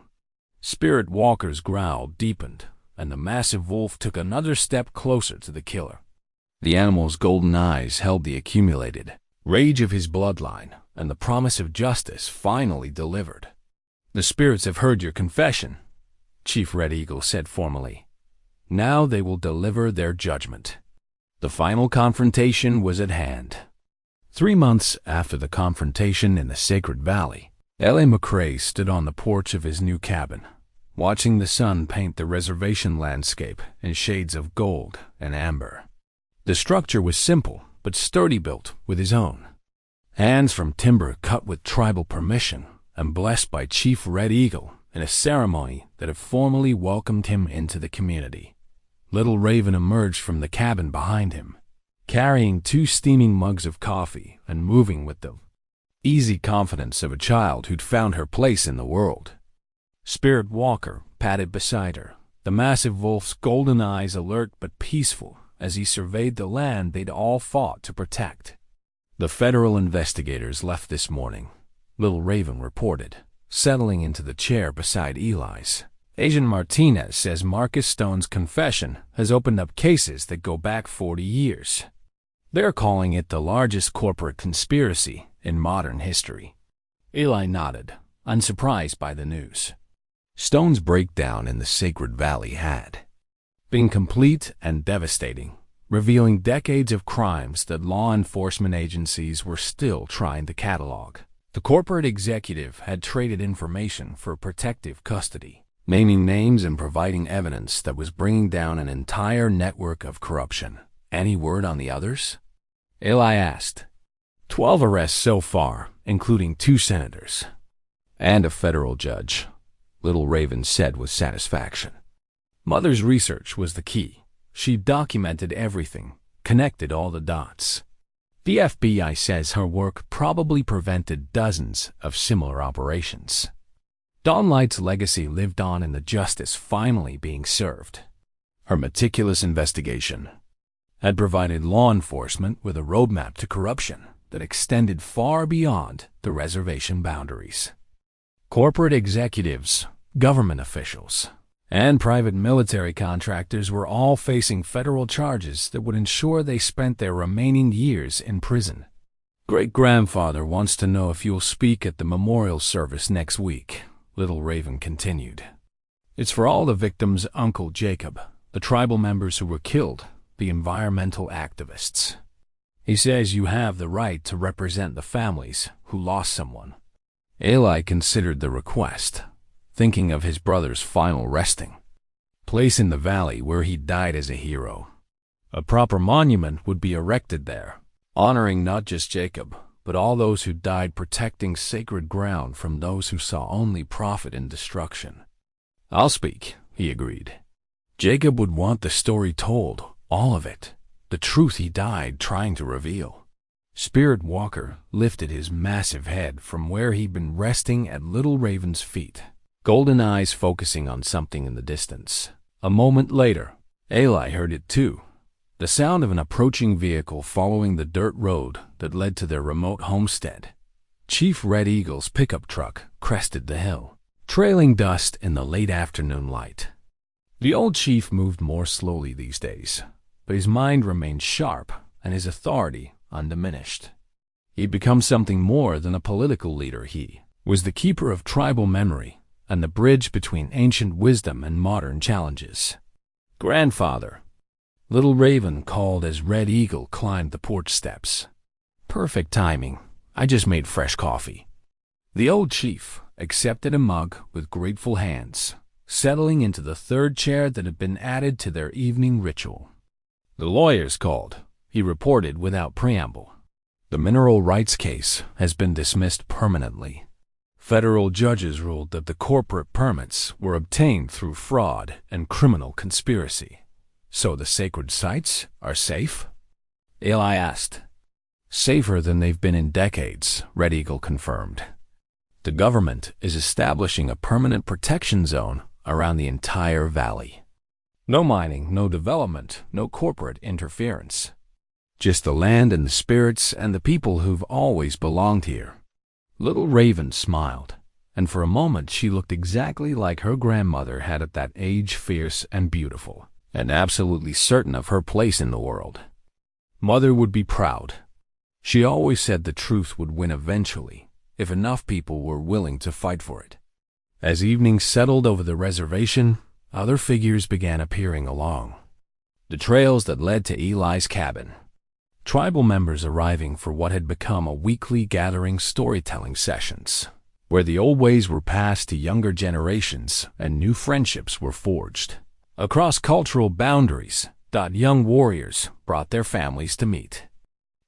Spirit Walker's growl deepened, and the massive wolf took another step closer to the killer. The animal's golden eyes held the accumulated rage of his bloodline, and the promise of justice finally delivered. "The spirits have heard your confession," Chief Red Eagle said formally. "Now they will deliver their judgment." The final confrontation was at hand. 3 months after the confrontation in the Sacred Valley, Eli McCrae stood on the porch of his new cabin, watching the sun paint the reservation landscape in shades of gold and amber. The structure was simple but sturdy, built with his own hands from timber cut with tribal permission and blessed by Chief Red Eagle in a ceremony that had formally welcomed him into the community. Little Raven emerged from the cabin behind him, carrying 2 steaming mugs of coffee and moving with them easy confidence of a child who'd found her place in the world. Spirit Walker padded beside her, the massive wolf's golden eyes alert but peaceful as he surveyed the land they'd all fought to protect. The federal investigators left this morning, Little Raven reported, settling into the chair beside Eli's. Agent Martinez says Marcus Stone's confession has opened up cases that go back 40 years. They're calling it the largest corporate conspiracy in modern history. Eli nodded, unsurprised by the news. Stone's breakdown in the Sacred Valley had been complete and devastating, revealing decades of crimes that law enforcement agencies were still trying to catalog. The corporate executive had traded information for protective custody, naming names and providing evidence that was bringing down an entire network of corruption. Any word on the others? Eli asked. 12 arrests so far, including 2 senators. And a federal judge, Little Raven said with satisfaction. Mother's research was the key. She documented everything, connected all the dots. The FBI says her work probably prevented dozens of similar operations. Dawnlight's legacy lived on in the justice finally being served. Her meticulous investigation had provided law enforcement with a roadmap to corruption that extended far beyond the reservation boundaries. Corporate executives, government officials, and private military contractors were all facing federal charges that would ensure they spent their remaining years in prison. Great-grandfather wants to know if you'll speak at the memorial service next week, Little Raven continued. It's for all the victims' Uncle Jacob, the tribal members who were killed, the environmental activists. He says you have the right to represent the families who lost someone. Eli considered the request, thinking of his brother's final resting place in the valley where he died as a hero. A proper monument would be erected there, honoring not just Jacob, but all those who died protecting sacred ground from those who saw only profit and destruction. I'll speak, he agreed. Jacob would want the story told, all of it, the truth he died trying to reveal. Spirit Walker lifted his massive head from where he'd been resting at Little Raven's feet, golden eyes focusing on something in the distance. A moment later, Eli heard it too. The sound of an approaching vehicle following the dirt road that led to their remote homestead. Chief Red Eagle's pickup truck crested the hill, trailing dust in the late afternoon light. The old chief moved more slowly these days, but his mind remained sharp and his authority undiminished. He'd become something more than a political leader. He was the keeper of tribal memory and the bridge between ancient wisdom and modern challenges. Grandfather, Little Raven called as Red Eagle climbed the porch steps. Perfect timing. I just made fresh coffee. The old chief accepted a mug with grateful hands, settling into the third chair that had been added to their evening ritual. The lawyers called, he reported without preamble. The mineral rights case has been dismissed permanently. Federal judges ruled that the corporate permits were obtained through fraud and criminal conspiracy. So the sacred sites are safe? Eli asked. Safer than they've been in decades, Red Eagle confirmed. The government is establishing a permanent protection zone around the entire valley. No mining, no development, no corporate interference. Just the land and the spirits and the people who've always belonged here. Little Raven smiled, and for a moment she looked exactly like her grandmother had at that age, fierce and beautiful, and absolutely certain of her place in the world. Mother would be proud. She always said the truth would win eventually, if enough people were willing to fight for it. As evening settled over the reservation, other figures began appearing along the trails that led to Eli's cabin. Tribal members arriving for what had become a weekly gathering storytelling sessions, where the old ways were passed to younger generations and new friendships were forged. Across cultural boundaries, young warriors brought their families to meet.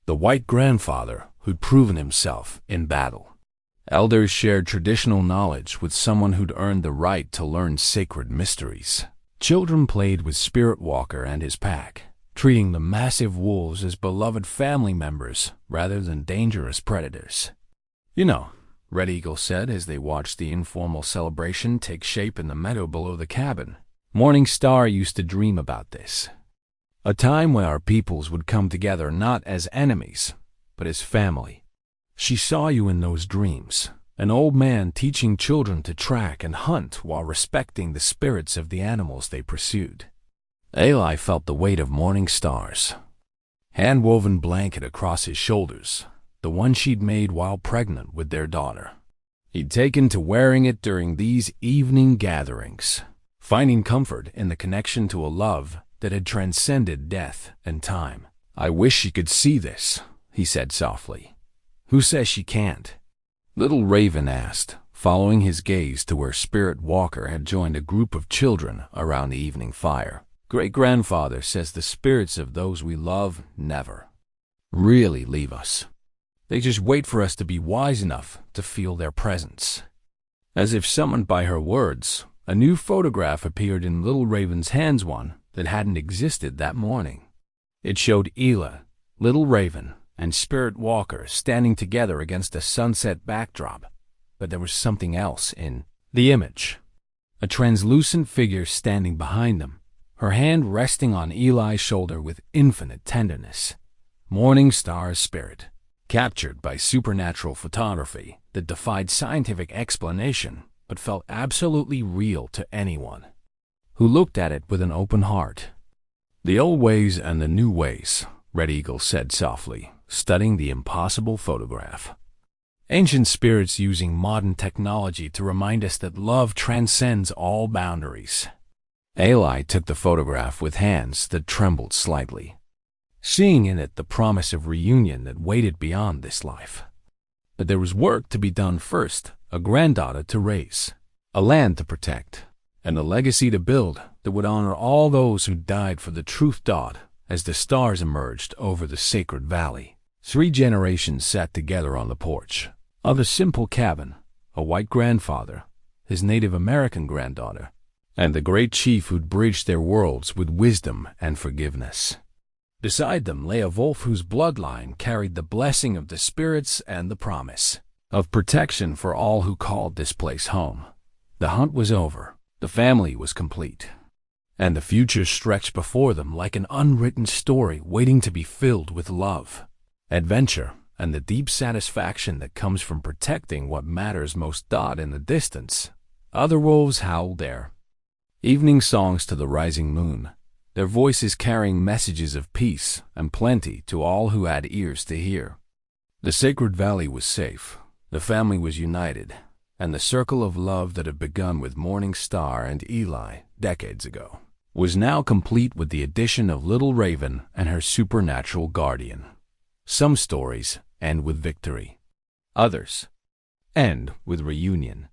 The white grandfather who'd proven himself in battle. Elders shared traditional knowledge with someone who'd earned the right to learn sacred mysteries. Children played with Spirit Walker and his pack, treating the massive wolves as beloved family members rather than dangerous predators. You know, Red Eagle said as they watched the informal celebration take shape in the meadow below the cabin. Morning Star used to dream about this. A time when our peoples would come together not as enemies, but as family. She saw you in those dreams, an old man teaching children to track and hunt while respecting the spirits of the animals they pursued. Eli felt the weight of Morning Star's hand-woven blanket across his shoulders, the one she'd made while pregnant with their daughter. He'd taken to wearing it during these evening gatherings, finding comfort in the connection to a love that had transcended death and time. "I wish she could see this," he said softly. "Who says she can't?" Little Raven asked, following his gaze to where Spirit Walker had joined a group of children around the evening fire. "Great-grandfather says the spirits of those we love never really leave us. They just wait for us to be wise enough to feel their presence." As if summoned by her words, a new photograph appeared in Little Raven's hands, one that hadn't existed that morning. It showed Eli, Little Raven, and Spirit Walker standing together against a sunset backdrop, but there was something else in the image. A translucent figure standing behind them, her hand resting on Eli's shoulder with infinite tenderness. Morning Star's spirit, captured by supernatural photography that defied scientific explanation but felt absolutely real to anyone who looked at it with an open heart. "The old ways and the new ways," Red Eagle said softly, studying the impossible photograph. "Ancient spirits using modern technology to remind us that love transcends all boundaries." Eli took the photograph with hands that trembled slightly, seeing in it the promise of reunion that waited beyond this life. But there was work to be done first, a granddaughter to raise, a land to protect, and a legacy to build that would honor all those who died for the truth. As the stars emerged over the sacred valley, 3 generations sat together on the porch of a simple cabin, a white grandfather, his Native American granddaughter, and the great chief who'd bridged their worlds with wisdom and forgiveness. Beside them lay a wolf whose bloodline carried the blessing of the spirits and the promise of protection for all who called this place home. The hunt was over, the family was complete, and the future stretched before them like an unwritten story waiting to be filled with love, adventure, and the deep satisfaction that comes from protecting what matters most. In the distance, other wolves howled their evening songs to the rising moon, their voices carrying messages of peace and plenty to all who had ears to hear. The sacred valley was safe, the family was united, and the circle of love that had begun with Morning Star and Eli decades ago was now complete with the addition of Little Raven and her supernatural guardian. Some stories end with victory. Others end with reunion.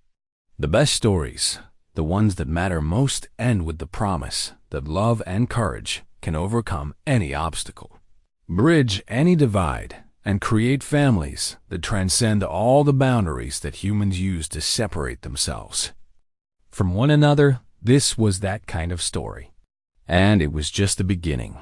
The best stories, the ones that matter most, end with the promise that love and courage can overcome any obstacle, bridge any divide, and create families that transcend all the boundaries that humans use to separate themselves from one another. This was that kind of story. And it was just the beginning.